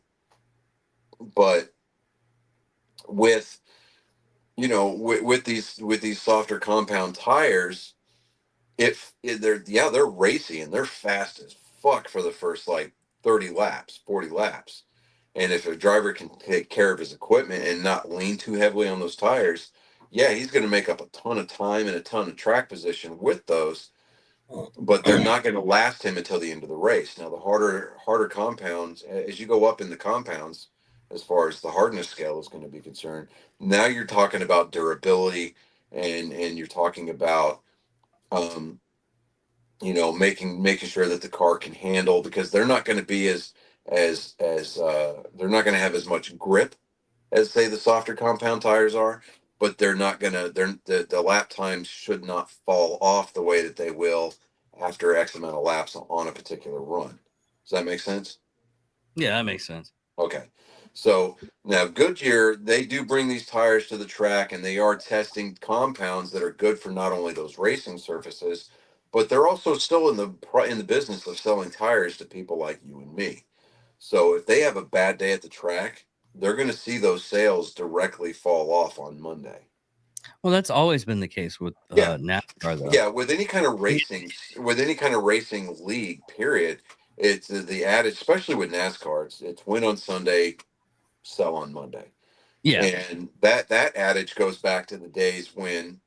But with these softer compound tires, they're racy and they're fast as fuck for the first like 30 laps, 40 laps. And if a driver can take care of his equipment and not lean too heavily on those tires, he's going to make up a ton of time and a ton of track position with those, but they're not going to last him until the end of the race. Now, the harder compounds, as you go up in the compounds, as far as the hardness scale is going to be concerned, now you're talking about durability, and you're talking about making sure that the car can handle, because they're not going to be as they're not going to have as much grip as, say, the softer compound tires are, but they're not going to, the lap times should not fall off the way that they will after X amount of laps on a particular run. Does that make sense? Yeah, that makes sense. Okay. So now Goodyear, they do bring these tires to the track, and they are testing compounds that are good for not only those racing surfaces, but they're also still in the business of selling tires to people like you and me. So if they have a bad day at the track, they're going to see those sales directly fall off on Monday. Well, that's always been the case with Yeah. NASCAR, though. Yeah, with any kind of racing, league, period, it's the adage, especially with NASCAR. It's win on Sunday, sell on Monday. Yeah. And that adage goes back to the days when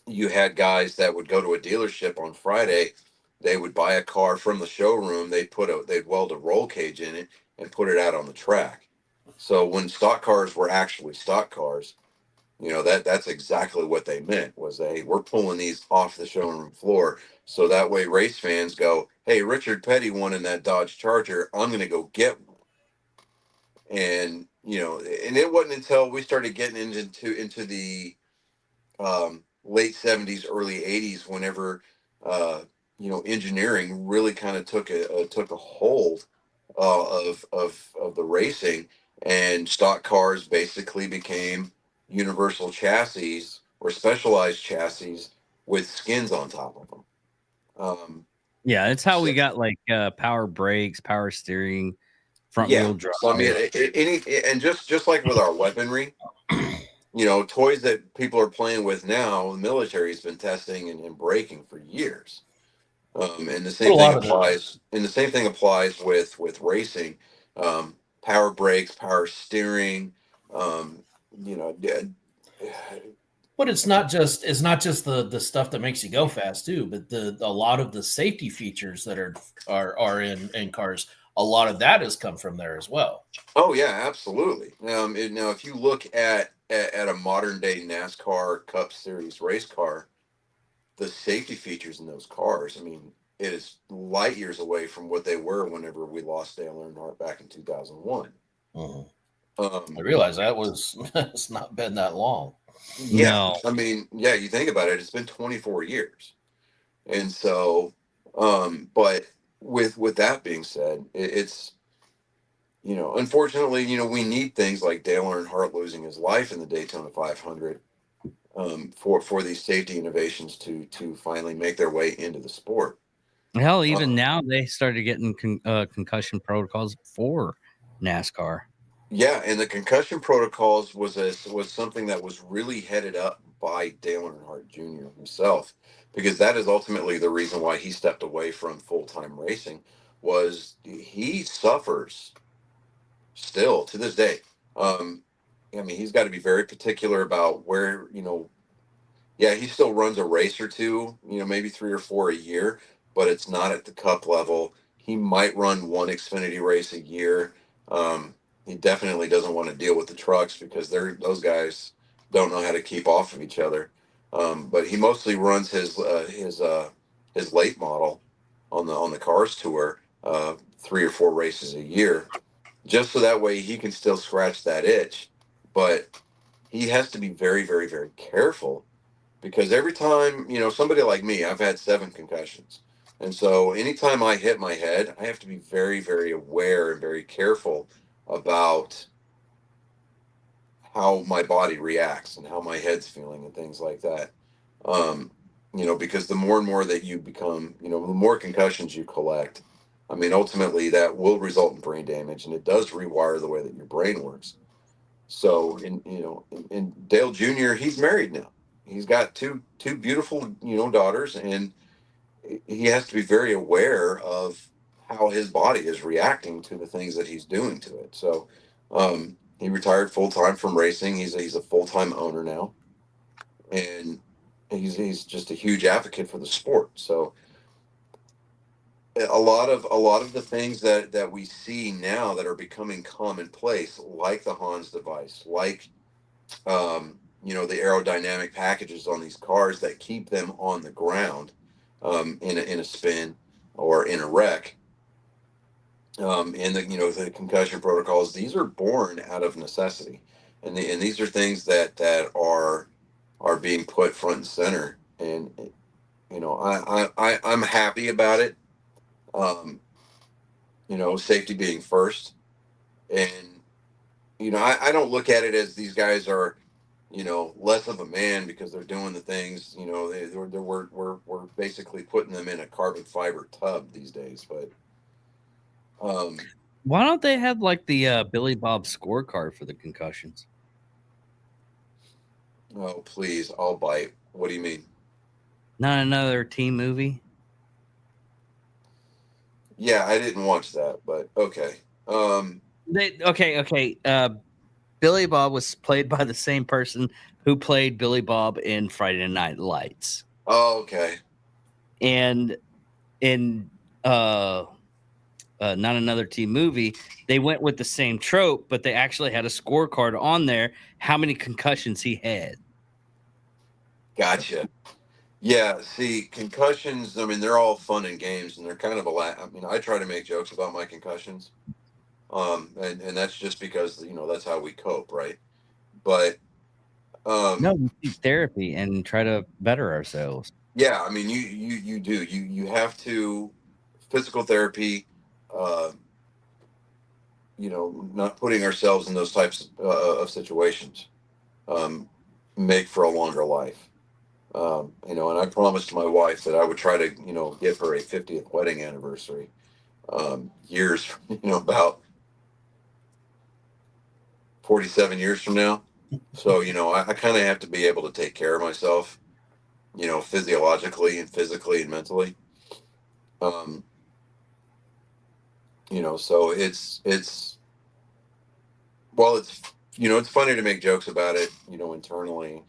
you had guys that would go to a dealership on Friday. They would buy a car from the showroom. They'd weld a roll cage in it and put it out on the track. So when stock cars were actually stock cars, that's exactly what they meant, was we're pulling these off the showroom floor. So that way race fans go, hey, Richard Petty won in that Dodge Charger. I'm going to go get one. And, and it wasn't until we started getting into the late 70s, early 80s, whenever, engineering really kind of took a hold of the racing, and stock cars basically became universal chassis or specialized chassis with skins on top of them. Yeah, it's how we got like power brakes, power steering, front wheel drive. So I mean, and just like with our weaponry, toys that people are playing with now, the military's been testing and breaking for years. And the same thing applies. And the same thing applies with racing, power brakes, power steering. But it's not just the stuff that makes you go fast too, but a lot of the safety features that are in cars. A lot of that has come from there as well. Oh yeah, absolutely. Now, if you look at a modern day NASCAR Cup Series race car, the safety features in those cars, I mean, it is light years away from what they were whenever we lost Dale Earnhardt back in 2001. I realize it's not been that long. Yeah, no. I mean, yeah, you think about it, it's been 24 years. And so, but with that being said, it's, unfortunately, we need things like Dale Earnhardt losing his life in the Daytona 500 for these safety innovations to finally make their way into the sport. Hell, even now they started getting concussion protocols for NASCAR. Yeah, and the concussion protocols was something that was really headed up by Dale Earnhardt Jr. himself, because that is ultimately the reason why he stepped away from full-time racing. Was he suffers still to this day. I mean, he's got to be very particular about where, he still runs a race or two, maybe 3 or 4 a year, but it's not at the Cup level. He might run one Xfinity race a year. He definitely doesn't want to deal with the trucks because those guys don't know how to keep off of each other. But he mostly runs his late model on the Cars Tour, 3 or 4 races a year, just so that way he can still scratch that itch. But he has to be very, very, very careful, because every time, somebody like me, I've had 7 concussions. And so anytime I hit my head, I have to be very, very aware and very careful about how my body reacts and how my head's feeling and things like that. Because the more and more that you become, the more concussions you collect, I mean, ultimately that will result in brain damage, and it does rewire the way that your brain works. So, in Dale Jr., he's married now. He's got two beautiful, daughters, and he has to be very aware of how his body is reacting to the things that he's doing to it. So, he retired full-time from racing. He's a full-time owner now, and he's just a huge advocate for the sport. So, a lot of the things that we see now that are becoming commonplace, like the Hans device, like the aerodynamic packages on these cars that keep them on the ground in a spin or in a wreck, and the concussion protocols, these are born out of necessity, and these are things that are being put front and center. And I'm happy about it. Safety being first, and I don't look at it as these guys are, less of a man because they're doing the things. We're basically putting them in a carbon fiber tub these days. But why don't they have like the Billy Bob scorecard for the concussions? Oh, please, I'll bite. What do you mean? Not another team movie? Yeah, I didn't watch that, but okay. Okay. Billy Bob was played by the same person who played Billy Bob in Friday Night Lights. Oh, okay. And in Not Another Teen Movie, they went with the same trope, but they actually had a scorecard on there how many concussions he had. Gotcha. Yeah, see, concussions, I mean, they're all fun and games, and they're kind of I mean, I try to make jokes about my concussions. And that's just because, that's how we cope, right? But No, we seek therapy and try to better ourselves. yeah, I mean, you do. You have to physical therapy, not putting ourselves in those types of situations, make for a longer life. And I promised my wife that I would try to, give her a 50th wedding anniversary, years, about 47 years from now. So, I kind of have to be able to take care of myself, physiologically and physically and mentally. So well, it's funny to make jokes about it, internally.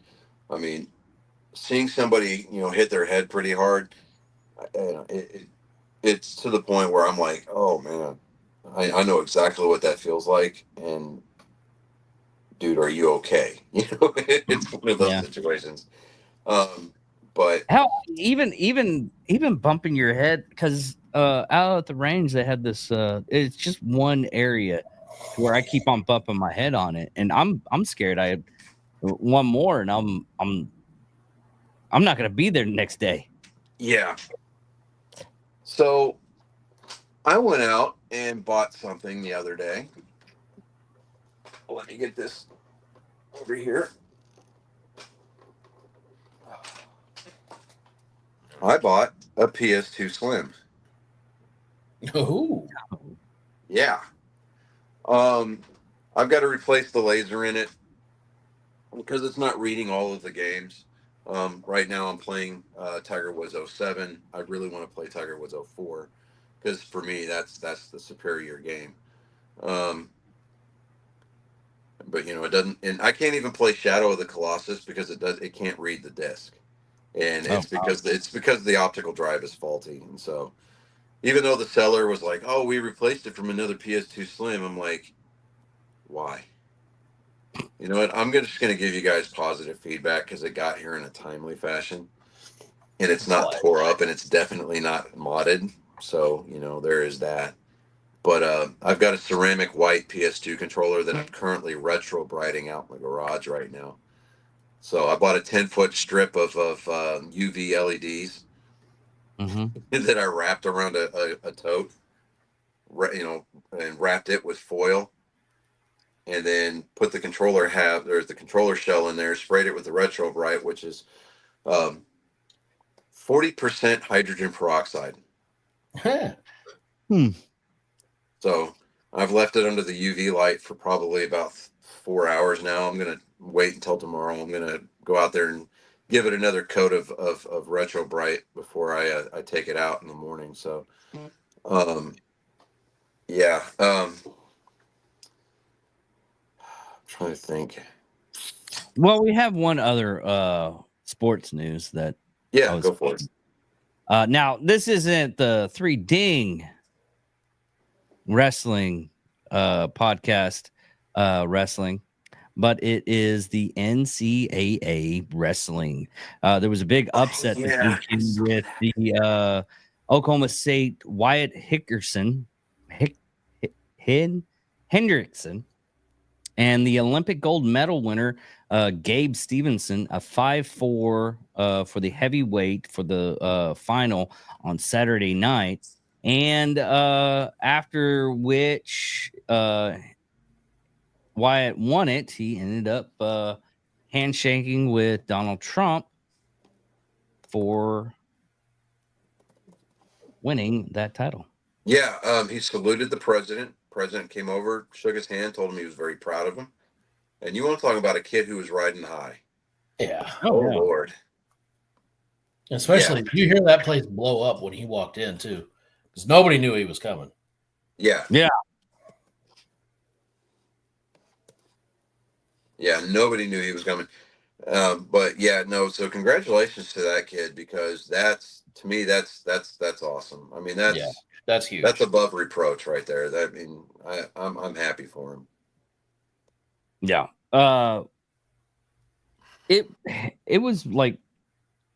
I mean, seeing somebody, hit their head pretty hard, it's to the point where I'm like, oh man, I know exactly what that feels like. And dude, are you okay? It's one of those situations. But hell, even bumping your head, because out at the range they had this. It's just one area where I keep on bumping my head on it, and I'm scared. I had one more, and I'm not gonna be there the next day. Yeah. So I went out and bought something the other day. Let me get this over here. I bought a PS2 Slim. Oh. Yeah. I've got to replace the laser in it because it's not reading all of the games. Right now I'm playing Tiger Woods 07. I really want to play Tiger Woods 04 because for me that's the superior game. But it doesn't, and I can't even play Shadow of the Colossus because it can't read the disc, and it's because the optical drive is faulty. And so even though the seller was like, oh, we replaced it from another PS2 Slim, I'm like, why? You know what? I'm just going to give you guys positive feedback because it got here in a timely fashion, and it's not tore up, and it's definitely not modded. So there is that. But I've got a ceramic white PS2 controller that I'm currently retro brighting out in the garage right now. So I bought a 10-foot strip of UV LEDs that I wrapped around a tote, and wrapped it with foil, and then put the controller there's the controller shell in there, sprayed it with the retro bright, which is 40% hydrogen peroxide. So I've left it under the UV light for probably about 4 hours now. I'm going to wait until tomorrow. I'm going to go out there and give it another coat of retro bright before I take it out in the morning. So, yeah. I'm trying to think. Well, we have one other sports news that. Yeah, go for it. Now, this isn't the 3 Ding wrestling podcast wrestling, but it is the NCAA wrestling. There was a big upset this weekend with the Oklahoma State Wyatt Hendrickson and the Olympic gold medal winner Gabe Stevenson, a 5'4" for the heavyweight for the final on Saturday night. And after which Wyatt won it, he ended up handshaking with Donald Trump for winning that title. Yeah, he saluted the president. President came over, shook his hand, told him he was very proud of him. And you want to talk about a kid who was riding high? Yeah. Oh yeah. Lord. Especially you hear that place blow up when he walked in too, because nobody knew he was coming. Yeah. Yeah. Yeah, nobody knew he was coming. But yeah, no. So congratulations to that kid, because that's, to me, that's awesome. I mean, that's huge. That's above reproach right there. That, I mean, I'm happy for him. Yeah. It was like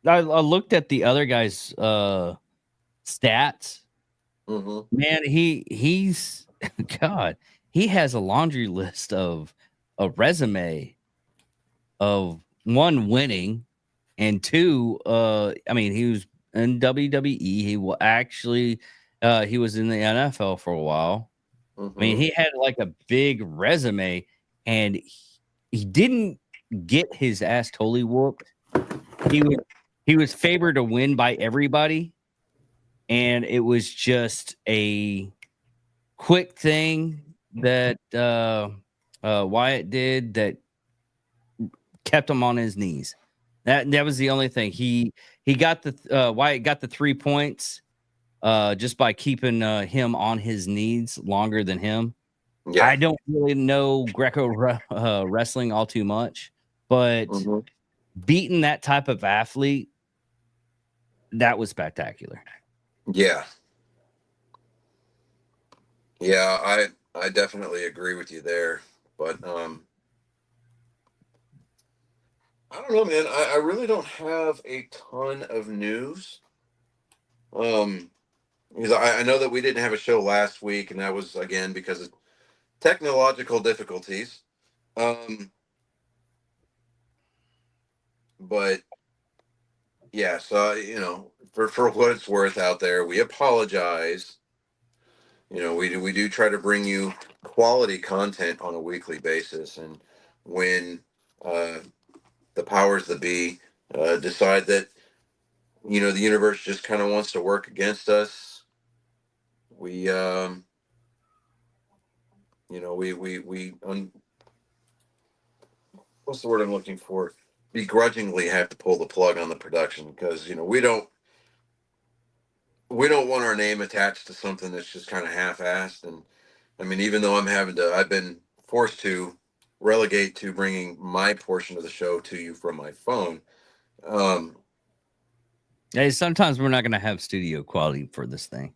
I looked at the other guy's stats. Mm-hmm. Man, he's God. He has a laundry list of a resume of one, winning, and two, I mean, he was in WWE. He will actually he was in the NFL for a while. Mm-hmm. I mean, he had like a big resume, and he didn't get his ass totally whooped. He was favored to win by everybody, and it was just a quick thing that Wyatt did that kept him on his knees. That was the only thing. He got the Wyatt got the 3 points just by keeping him on his knees longer than him. Yeah. I don't really know Greco wrestling all too much, but beating that type of athlete, that was spectacular. Yeah. Yeah, I definitely agree with you there. But I don't know, man. I really don't have a ton of news. Because I know that we didn't have a show last week, and that was, again, because of technological difficulties. But yeah, so, you know, for what it's worth out there, we apologize. You know, we do try to bring you quality content on a weekly basis, and when the powers that be decide that, you know, the universe just kind of wants to work against us, we you know, what's the word I'm looking for? Begrudgingly have to pull the plug on the production, because, you know, we don't want our name attached to something that's just kind of half-assed. And I mean, even though I've been forced to relegate to bringing my portion of the show to you from my phone. Hey, sometimes we're not going to have studio quality for this thing.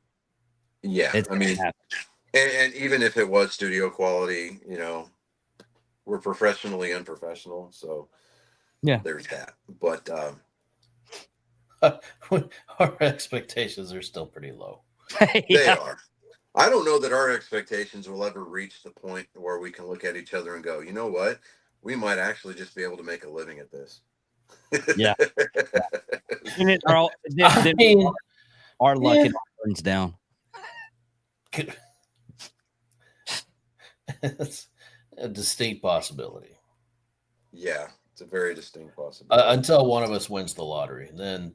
Yeah, I mean, and even if it was studio quality, you know, we're professionally unprofessional, so yeah, there's that. But our expectations are still pretty low. They are. I don't know that our expectations will ever reach the point where we can look at each other and go, you know what? We might actually just be able to make a living at this. Yeah. Our luck it burns down. It's a distinct possibility. Yeah, it's a very distinct possibility. Until one of us wins the lottery, then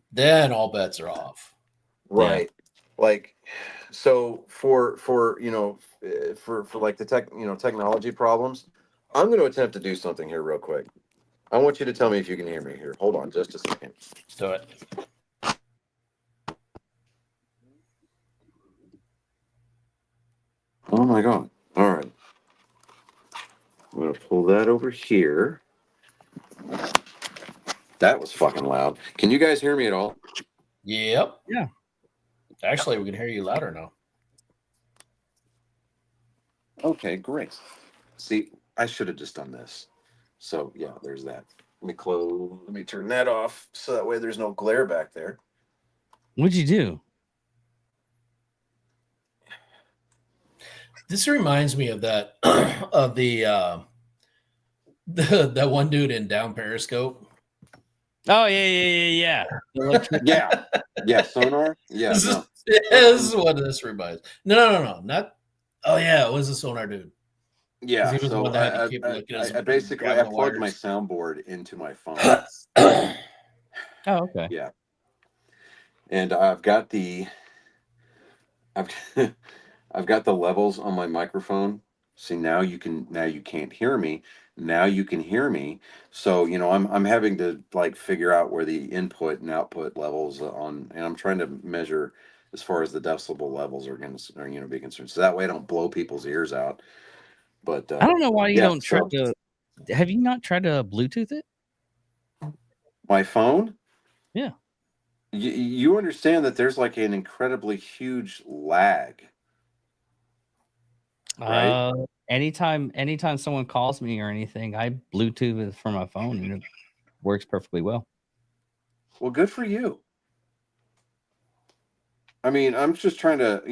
all bets are off. Right. Yeah. Like, so for you know, for like the technology problems, I'm going to attempt to do something here real quick. I want you to tell me if you can hear me here. Hold on just a second. Do it. Oh my God. All right. I'm going to pull that over here. That was fucking loud. Can you guys hear me at all? Yep. Yeah. Actually, we can hear you louder now. Okay, great. See, I should have just done this. So yeah, there's that. Let me turn that off so that way there's no glare back there. What'd you do? This reminds me of that of the That one dude in Down Periscope. Oh yeah. Yeah, sonar. Yeah, no. This is what this reminds. No, not. Oh yeah, it was the sonar dude. Yeah, He was the so one that had to keep looking at I basically grabbing the plugged my wires. soundboard into my phone. Oh, okay. Yeah, and I've got the levels on my microphone. See, now you can't hear me. Now you can hear me. So I'm having to like figure out where the input and output levels on, and I'm trying to measure as far as the decibel levels are going to be concerned. So that way I don't blow people's ears out. But I don't know why you yeah, don't try to. Have you not tried to Bluetooth it? my phone. Yeah. You understand that there's like an incredibly huge lag, right? Anytime someone calls me or anything, I Bluetooth it from my phone and it works perfectly well. Well, good for you. I mean, I'm just trying to,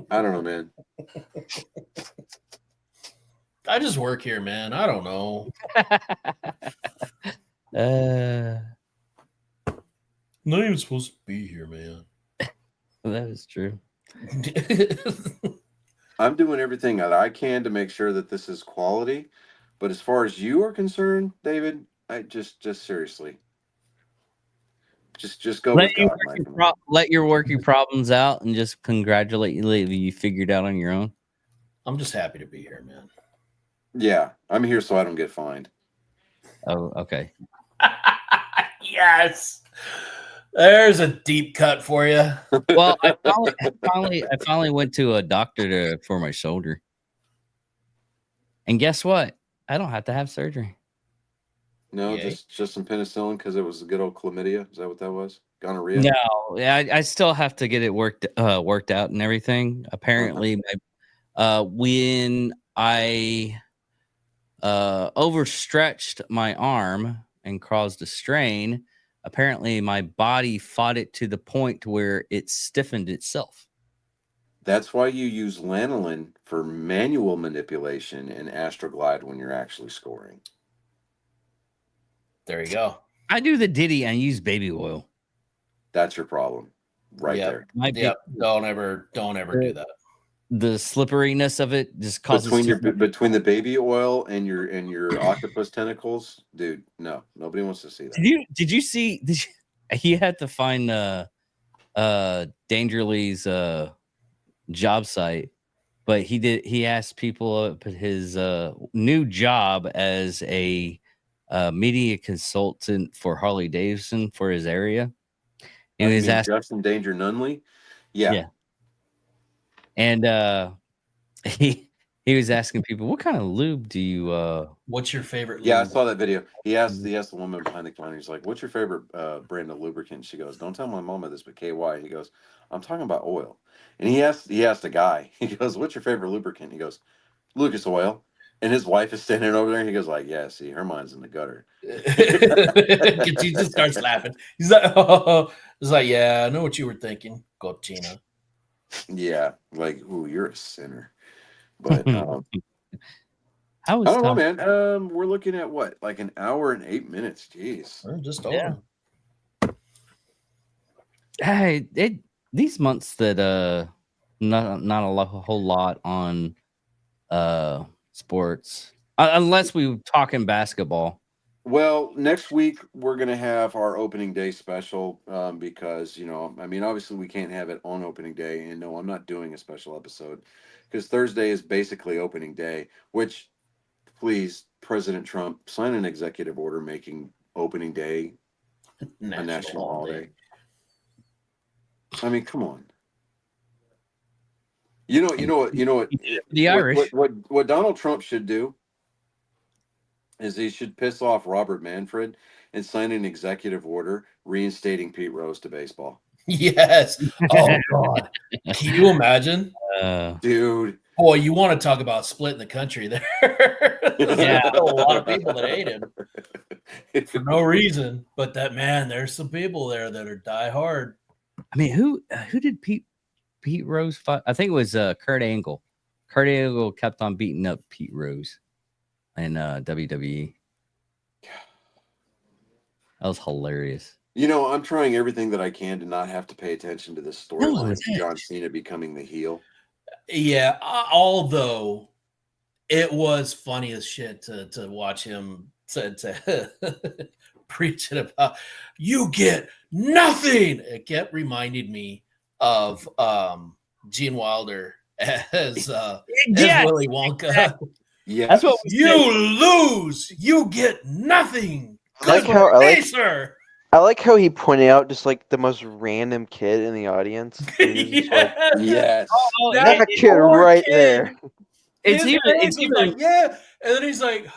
I don't know, man. I just work here, man. I don't know. Not even supposed to be here, man. That is true. I'm doing everything that I can to make sure that this is quality. But as far as you are concerned, David, I just seriously, just go with God, Mike. Let your working problems out and just congratulate you that you figured out on your own. I'm just happy to be here, man. Yeah, I'm here so I don't get fined. Oh, okay. Yes. There's a deep cut for you. Well, I finally went to a doctor for my shoulder. And guess what? I don't have to have surgery. No, Yay. just some penicillin because it was a good old chlamydia. Is that what that was? Gonorrhea? No, I still have to get it worked out and everything. Apparently, when I overstretched my arm and caused a strain, apparently my body fought it to the point where it stiffened itself. That's why you use lanolin for manual manipulation and Astroglide when you're actually scoring. There you go. I do the Diddy and use baby oil. That's your problem, right there. Don't ever do that. The slipperiness of it just causes between the baby oil and your octopus tentacles, dude. No, nobody wants to see that. Did you see? He had to find Dangerly's job site, but he asked people at his new job as a media consultant for Harley Davidson for his area. And he was asking Justin Danger Nunley. Yeah. And he was asking people, what kind of lube do you what's your favorite lube? Yeah, I saw that video. He asked the woman behind the counter, he's like, what's your favorite brand of lubricant? She goes, don't tell my mama this, but KY. He goes, I'm talking about oil. And he asked a guy, he goes, what's your favorite lubricant? He goes, Lucas Oil. And his wife is standing over there and he goes like, yeah, see, her mind's in the gutter. She just starts laughing. He's like, oh. He's like, yeah, I know what you were thinking, Cochina. Yeah, like, ooh, you're a sinner. But I don't know, man. We're looking at what, like an hour and 8 minutes. Jeez, we're just over. Hey, these months that not a whole lot on sports, unless we talking basketball. Well, next week we're going to have our opening day special because, obviously we can't have it on opening day. And no, I'm not doing a special episode because Thursday is basically opening day, which, please, President Trump, sign an executive order making opening day a national holiday. I mean, come on. You know what? The Irish. What Donald Trump should do is he should piss off Robert Manfred and sign an executive order reinstating Pete Rose to baseball. Yes. Oh God. Can you imagine? Dude. Boy, you want to talk about splitting the country there. Yeah, a lot of people that hate him for no reason. But there's some people there that are die hard. I mean, who did Pete Rose fight? I think it was Kurt Angle. Kurt Angle kept on beating up Pete Rose in WWE. That was hilarious. You know, I'm trying everything that I can to not have to pay attention to this storyline of yeah. John Cena becoming the heel. Yeah, although it was funny as shit to watch him to preaching about you get nothing. It kept reminding me of Gene Wilder as Willy Wonka. Yeah, That's what You lose, you get nothing. I like how he pointed out just like the most random kid in the audience. Yes. Oh, that kid right there. It's even like, yeah, and then he's like,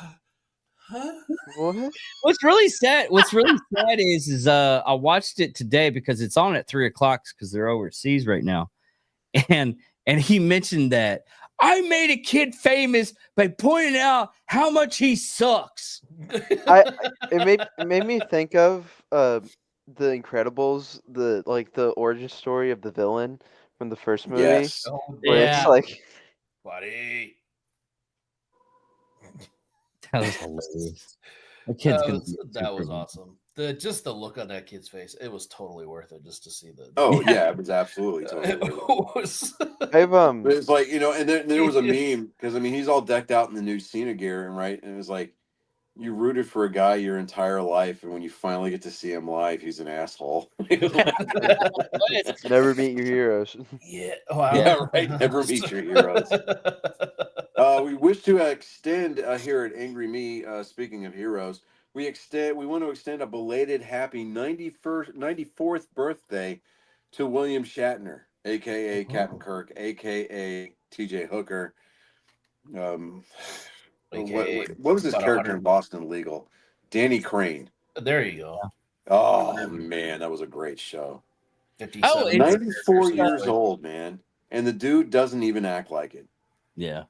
huh? What? What's really sad is I watched it today because it's on at 3:00 because they're overseas right now, and he mentioned that I made a kid famous by pointing out how much he sucks. It made me think of The Incredibles, the origin story of the villain from the first movie. Yes. Where it's like, buddy. That was hilarious. The kid's that was awesome. Just the look on that kid's face, it was totally worth it just to see the. Oh yeah, it was absolutely totally worth it. But it's like, you know, and then there was a meme because I mean he's all decked out in the new Cena gear, and right, and it was like you rooted for a guy your entire life, and when you finally get to see him live, he's an asshole. Never meet your heroes. Yeah, wow. Yeah, right. Never meet your heroes. We wish to extend here at Angry Me. Speaking of heroes, we want to extend a belated happy 94th birthday to William Shatner, aka Captain Kirk, aka T.J. Hooker. What was his character in Boston Legal? Danny Crane. There you go. Oh man, that was a great show. 94 years old, man, and the dude doesn't even act like it. Yeah.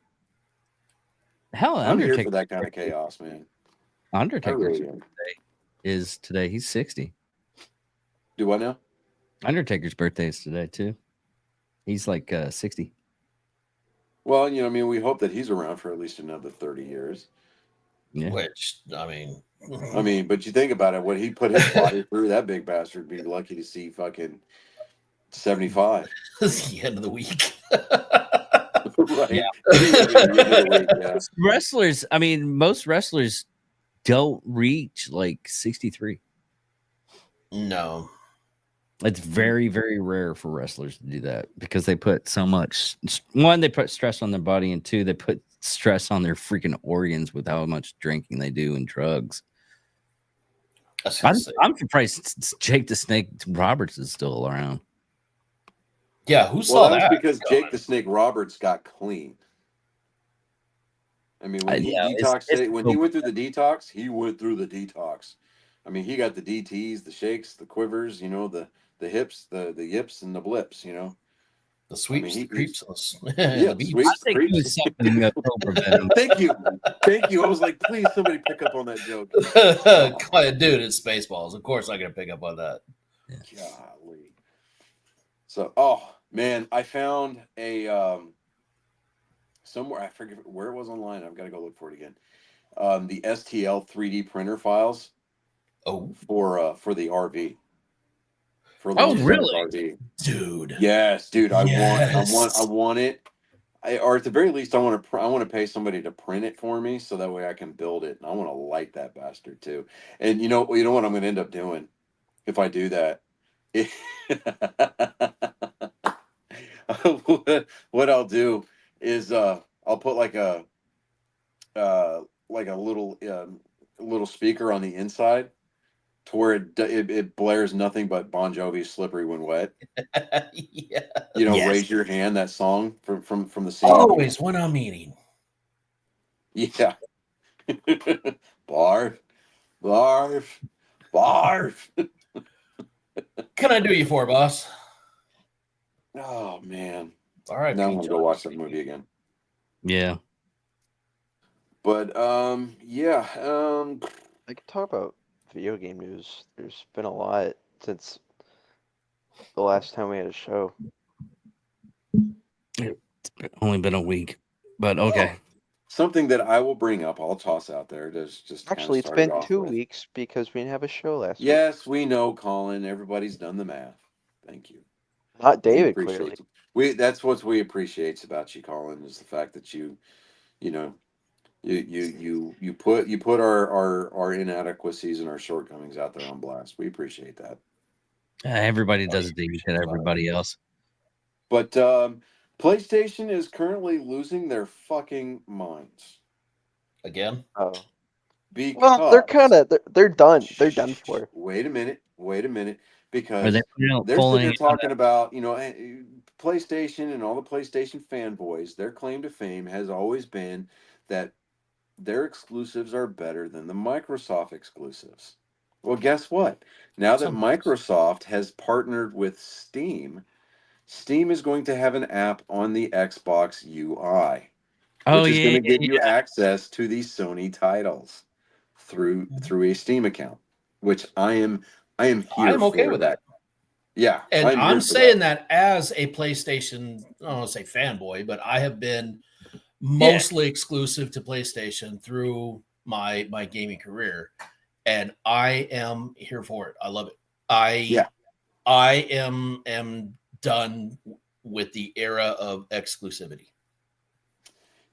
Hell, I'm Undertaker here for that kind of chaos, man. Undertaker's is today. He's 60. Do what now? Undertaker's birthday is today too. He's like 60. Well, you know, I mean, we hope that he's around for at least another 30 years. Yeah. Which, I mean, but you think about it, what he put his body through, that big bastard would be lucky to see fucking 75. It's the end of the week. Right. Yeah. Wrestlers, I mean, most wrestlers don't reach like 63. No. It's very, very rare for wrestlers to do that because they put so much. One, they put stress on their body, and two, they put stress on their freaking organs with how much drinking they do and drugs. I'm surprised Jake the Snake Roberts is still around. Yeah, who saw that? Because Jake the Snake Roberts got clean. I mean, when he detoxed, when he went through the detox, he went through the detox. I mean, he got the DTs, the shakes, the quivers, you know, the hips, the yips, and the blips, you know. The sweeps, the creeps. Yeah, sweeps, creeps. Thank you. Thank you. I was like, please, somebody pick up on that joke. Dude, it's Spaceballs. Of course I got to pick up on that. Golly. So, oh, man, I found a somewhere, I forget where it was online. I've got to go look for it again. The STL 3D printer files. Oh, for the RV. Oh, really, RV. Dude? Yes, dude. I want it. Or at the very least, I want to pay somebody to print it for me, so that way I can build it. And I want to light that bastard too. And you know what I'm going to end up doing if I do that. What I'll do is I'll put like a little speaker on the inside to where it blares nothing but Bon Jovi's "Slippery When Wet." Yeah. You know, Raise Your Hand, that song from the scene. Always when I'm eating. Yeah. Barf. Barf. Barf. Can I do you for, boss? Oh man. All right. Now I'm gonna go watch that movie again. Yeah. But yeah. I could talk about video game news. There's been a lot since the last time we had a show. It's only been a week. But okay. Something that I will bring up, I'll toss out there to just kind of Actually, it's start it been off 2 with. weeks because we didn't have a show last week. Yes, we know, Colin. Everybody's done the math. Thank you. Not We David, appreciate clearly. you. That's what we appreciate about you, Colin, is the fact that you know, you put our inadequacies and our shortcomings out there on blast. We appreciate that. Everybody does it to everybody else. But PlayStation is currently losing their fucking minds Again. Oh. because Well, they're done. They're done for. Wait a minute, Are because they they're sitting there pulling out talking about PlayStation and all the PlayStation fanboys. Their claim to fame has always been that their exclusives are better than the Microsoft exclusives. Well, guess what? Now that Sometimes. Microsoft has partnered with Steam, Steam is going to have an app on the Xbox UI, which is going to give you access to these Sony titles through a Steam account, which I am here I'm okay for with that. that. Yeah, And I'm I'm here for saying that as a PlayStation, I don't want to say fanboy, but I have been mostly exclusive to PlayStation through my gaming career, and I am here for it. I love it. I am done with the era of exclusivity.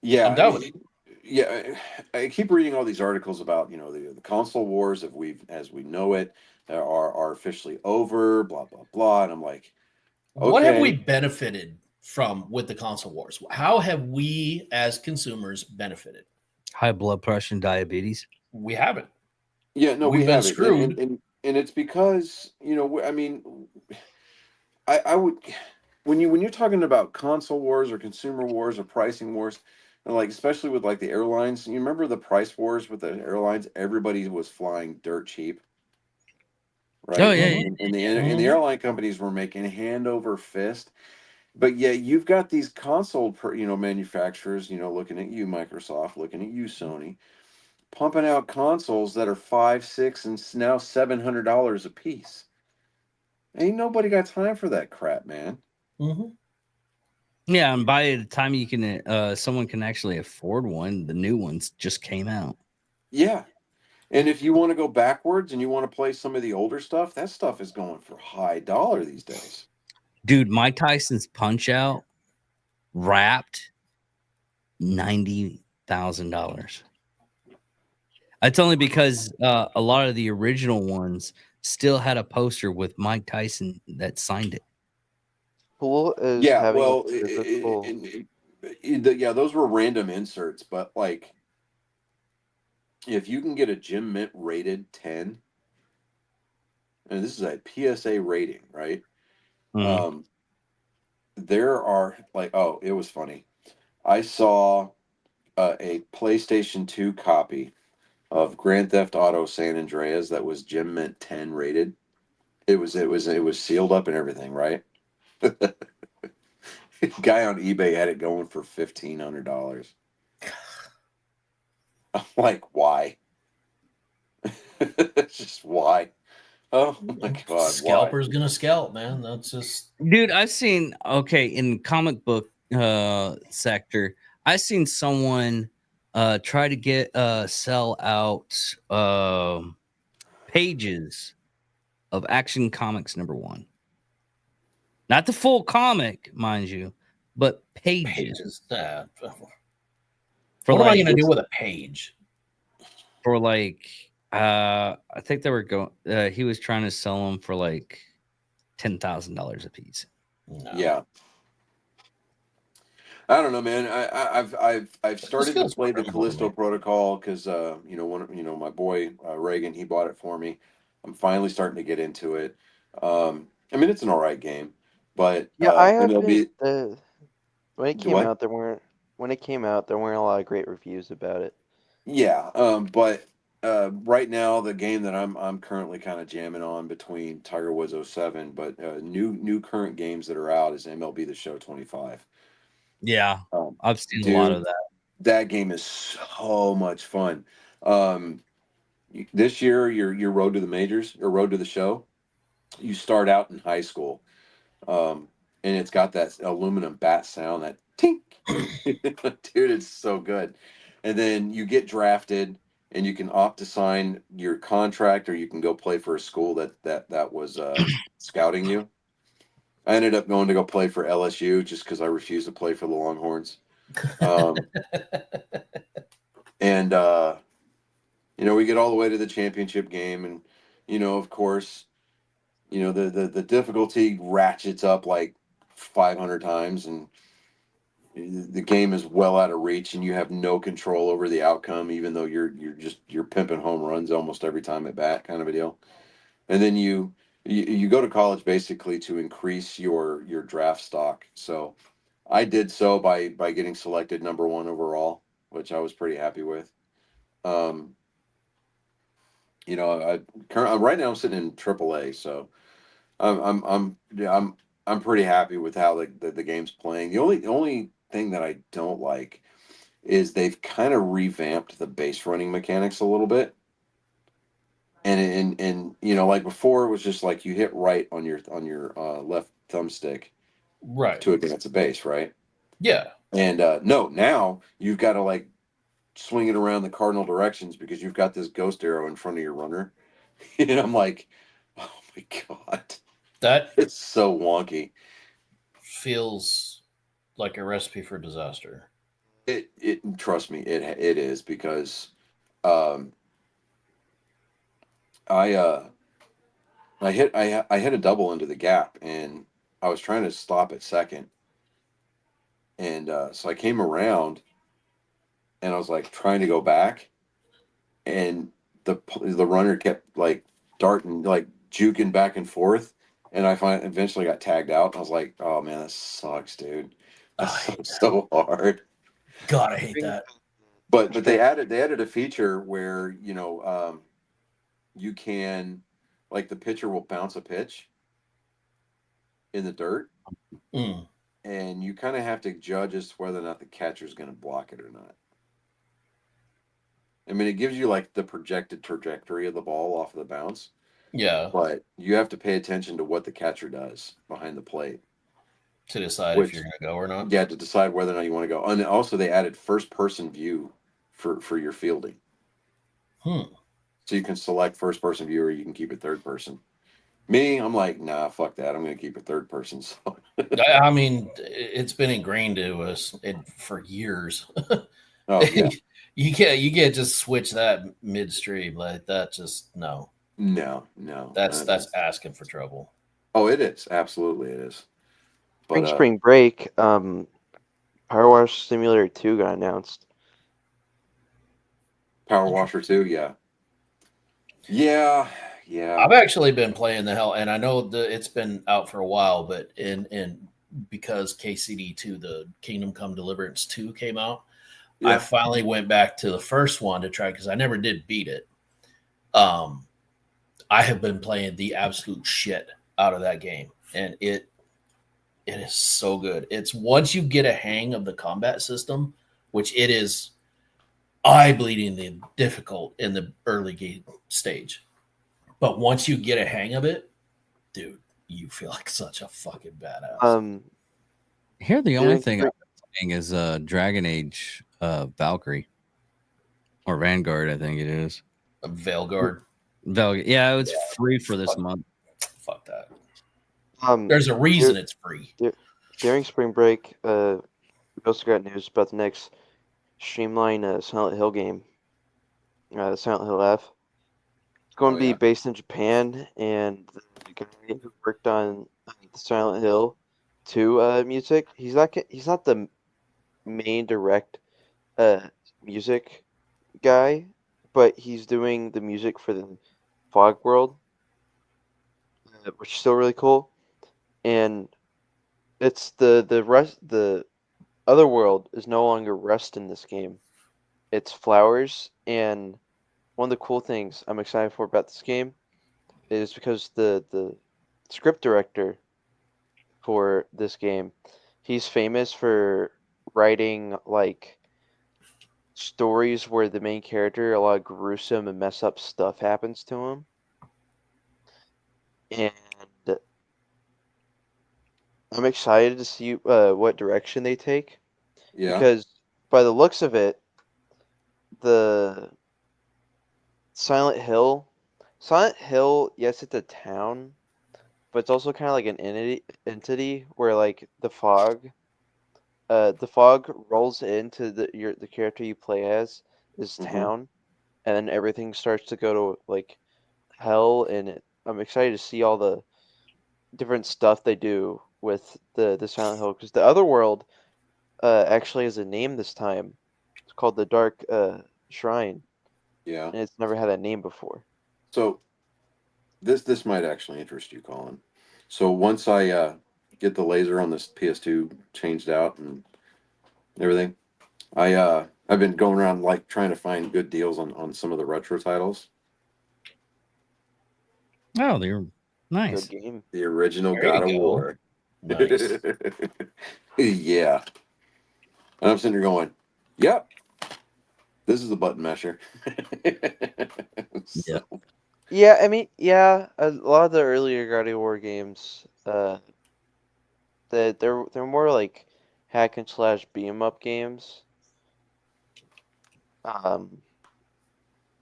Yeah, I'm done with it. Yeah, I keep reading all these articles about the console wars as we know it are officially over. Blah blah blah, and I'm like, okay. What have we benefited from with the console wars? How have we as consumers benefited? high blood pressure and diabetes? We haven't. Yeah, no, We've we been haven't. screwed. And it's because I mean, I would when you're talking about console wars or consumer wars or pricing wars, and like especially with like the airlines, you remember the price wars with the airlines? Everybody was flying dirt cheap, right? Oh, yeah, and the airline companies were making hand over fist. But yeah, you've got these console manufacturers, looking at you, Microsoft, looking at you, Sony, pumping out consoles that are $500, $600, and now $700 a piece. Ain't nobody got time for that crap, man. Mm-hmm. Yeah, and by the time you can, someone can actually afford one, the new ones just came out. Yeah, and if you want to go backwards and you want to play some of the older stuff, that stuff is going for high dollar these days. Dude, Mike Tyson's Punch Out wrapped $90,000. That's only because a lot of the original ones still had a poster with Mike Tyson that signed it. Cool is Yeah, having well, a physical. yeah, those were random inserts, but like, if you can get a Gem Mint rated 10, and this is a PSA rating, right? Mm. There are like, oh, it was funny. I saw a PlayStation 2 copy of Grand Theft Auto San Andreas that was Gem Mint 10 rated. It was sealed up and everything, right? Guy on eBay had it going for $1,500. I'm like, why? Just why? Oh my god, Scalper's gonna scalp, man. That's just Dude, I've seen in comic book sector, I've seen someone try to get sell out pages of Action Comics #1. Not the full comic, mind you, but pages. what Like, am I gonna do with a page? For like I think they were going he was trying to sell them for like $10,000 a piece. No. Yeah. I don't know, man. I've started to play the Callisto Protocol because my boy Reagan, he bought it for me. I'm finally starting to get into it. I mean, it's an all right game, but yeah, I have MLB. When it came out, there weren't a lot of great reviews about it. Yeah, but right now the game that I'm currently kind of jamming on between Tiger Woods 07, but new current games that are out is MLB The Show 25. Yeah, I've seen a lot of that. That game is so much fun. This year, your road to the majors or road to the show, you start out in high school, and it's got that aluminum bat sound, Tink. Dude, it's so good. And then you get drafted, and you can opt to sign your contract, or you can go play for a school that was scouting you. I ended up going to go play for LSU just because I refused to play for the Longhorns. And we get all the way to the championship game, and of course, the difficulty ratchets up like 500 times, and the game is well out of reach, and you have no control over the outcome, even though you're pimping home runs almost every time at bat, kind of a deal. And then you go to college basically to increase your draft stock. So I did so by getting selected number 1 overall, which I was pretty happy with. Right now I'm sitting in AAA, so I'm pretty happy with how the game's playing. The only thing that I don't like is they've kind of revamped the base running mechanics a little bit. And like before, it was just like you hit right on your left thumbstick, right, to advance a base, right? Yeah. And no, now you've got to like swing it around the cardinal directions because you've got this ghost arrow in front of your runner. And I'm like, oh my god, that it's so wonky. Feels like a recipe for disaster. It trust me, it is, because I hit a double into the gap, and I was trying to stop at second, and so I came around, and I was like trying to go back, and the runner kept like darting, like juking back and forth, and I eventually got tagged out. And I was like, oh man, that sucks, dude. That sucks so hard. God, I hate that. But they added a feature where you can, like, the pitcher will bounce a pitch in the dirt, and you kind of have to judge as to whether or not the catcher is going to block it or not. I mean, it gives you like the projected trajectory of the ball off of the bounce. Yeah. But you have to pay attention to what the catcher does behind the plate to decide if you're going to go or not. Yeah, to decide whether or not you want to go. And also, they added first-person view for your fielding. So you can select first-person view, or you can keep it third-person. Me, I'm like, nah, fuck that. I'm going to keep it third-person. So. I mean, it's been ingrained to us for years. Oh yeah. You can't just switch that midstream like that. Just no. That's asking for trouble. Oh, it is. Absolutely, it is. But Spring Break, Power Wash Simulator 2 got announced. Power Washer 2, yeah. Yeah. I've actually been playing the hell, and I know it's been out for a while, but in because KCD2, the Kingdom Come Deliverance 2 came out, yeah. I finally went back to the first one to try, because I never did beat it. I have been playing the absolute shit out of that game, and it is so good. It's once you get a hang of the combat system, which it is eye-bleedingly difficult in the early game stage. But once you get a hang of it, dude, you feel like such a fucking badass. Here, the only thing I'm playing is Dragon Age Valkyrie. Or Vanguard, I think it is. Veilguard. Yeah, it's free for this month. Fuck that. There's a reason it's free. During Spring Break, we also got news about the next streamlined Silent Hill game, Silent Hill F. It's going to be based in Japan, and the guy who worked on Silent Hill 2 music, he's not the main direct music guy, but he's doing the music for the Fog World, which is still really cool. And it's the other world is no longer rust in this game. It's flowers. And one of the cool things I'm excited for about this game is because the script director for this game, he's famous for writing like stories where the main character, a lot of gruesome and mess up stuff happens to him. And I'm excited to see what direction they take. Yeah. Because by the looks of it, the Silent Hill, yes, it's a town, but it's also kind of like an entity where like the fog rolls into the character you play as, this town, and then everything starts to go to like hell. And I'm excited to see all the different stuff they do with the Silent Hill, because the other world actually has a name this time. It's called the Dark Shrine. Yeah. And it's never had a name before. So this might actually interest you, Colin. So once I get the laser on this PS2 changed out and everything, I've been going around like trying to find good deals on some of the retro titles. Oh, they're nice. Good game. The original There God you of go. War. Nice. Yeah. And I'm sitting here going, yep, this is a button masher. Yeah. Yeah, I mean, yeah, a lot of the earlier God of War games, they're more like hack and slash beat 'em up games.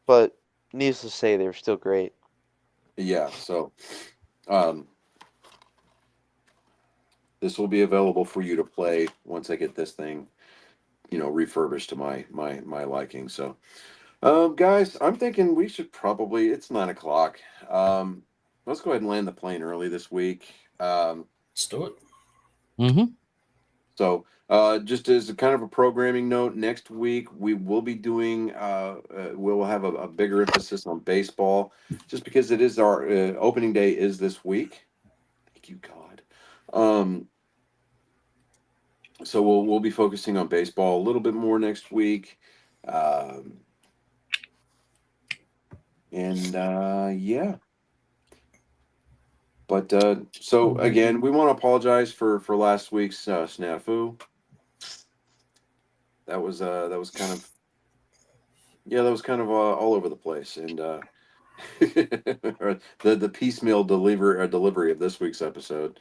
But needless to say, they were still great. Yeah, so this will be available for you to play once I get this thing, refurbished to my liking. So guys, I'm thinking we should probably, it's 9 o'clock. Let's go ahead and land the plane early this week. Let's do it. Mm-hmm. So just as a kind of a programming note, next week we will be doing, we'll have a bigger emphasis on baseball, just because it is our opening day is this week. Thank you, God. So we'll be focusing on baseball a little bit more next week. Yeah. But so again, we want to apologize for last week's snafu. That was kind of all over the place, and the piecemeal delivery of this week's episode.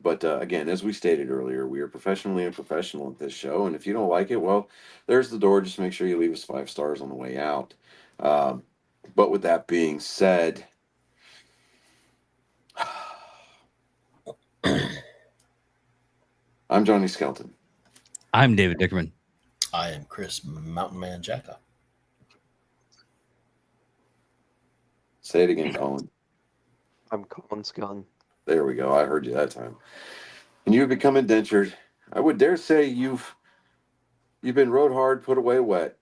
But again, as we stated earlier, we are professionally unprofessional at this show, and if you don't like it, well, there's the door. Just make sure you leave us 5 stars on the way out. But with that being said, I'm Johnny Skelton. I'm David Dickerman. I am Chris Mountain Man Jacka. Say it again, Colin. I'm Colin Skellin. There we go. I heard you that time. And you have become indentured. I would dare say you've been rode hard, put away wet.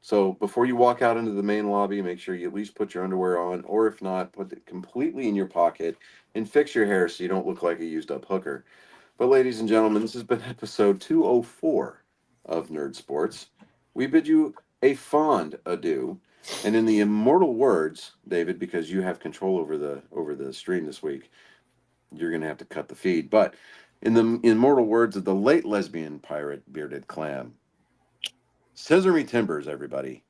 So before you walk out into the main lobby, make sure you at least put your underwear on, or if not, put it completely in your pocket and fix your hair so you don't look like a used up hooker. But ladies and gentlemen, this has been episode 204 of Nerd Sports. We bid you a fond adieu. And in the immortal words, David, because you have control over the stream this week, you're going to have to cut the feed. But in the immortal words of the late lesbian pirate Bearded Clam, scissor me timbers, everybody.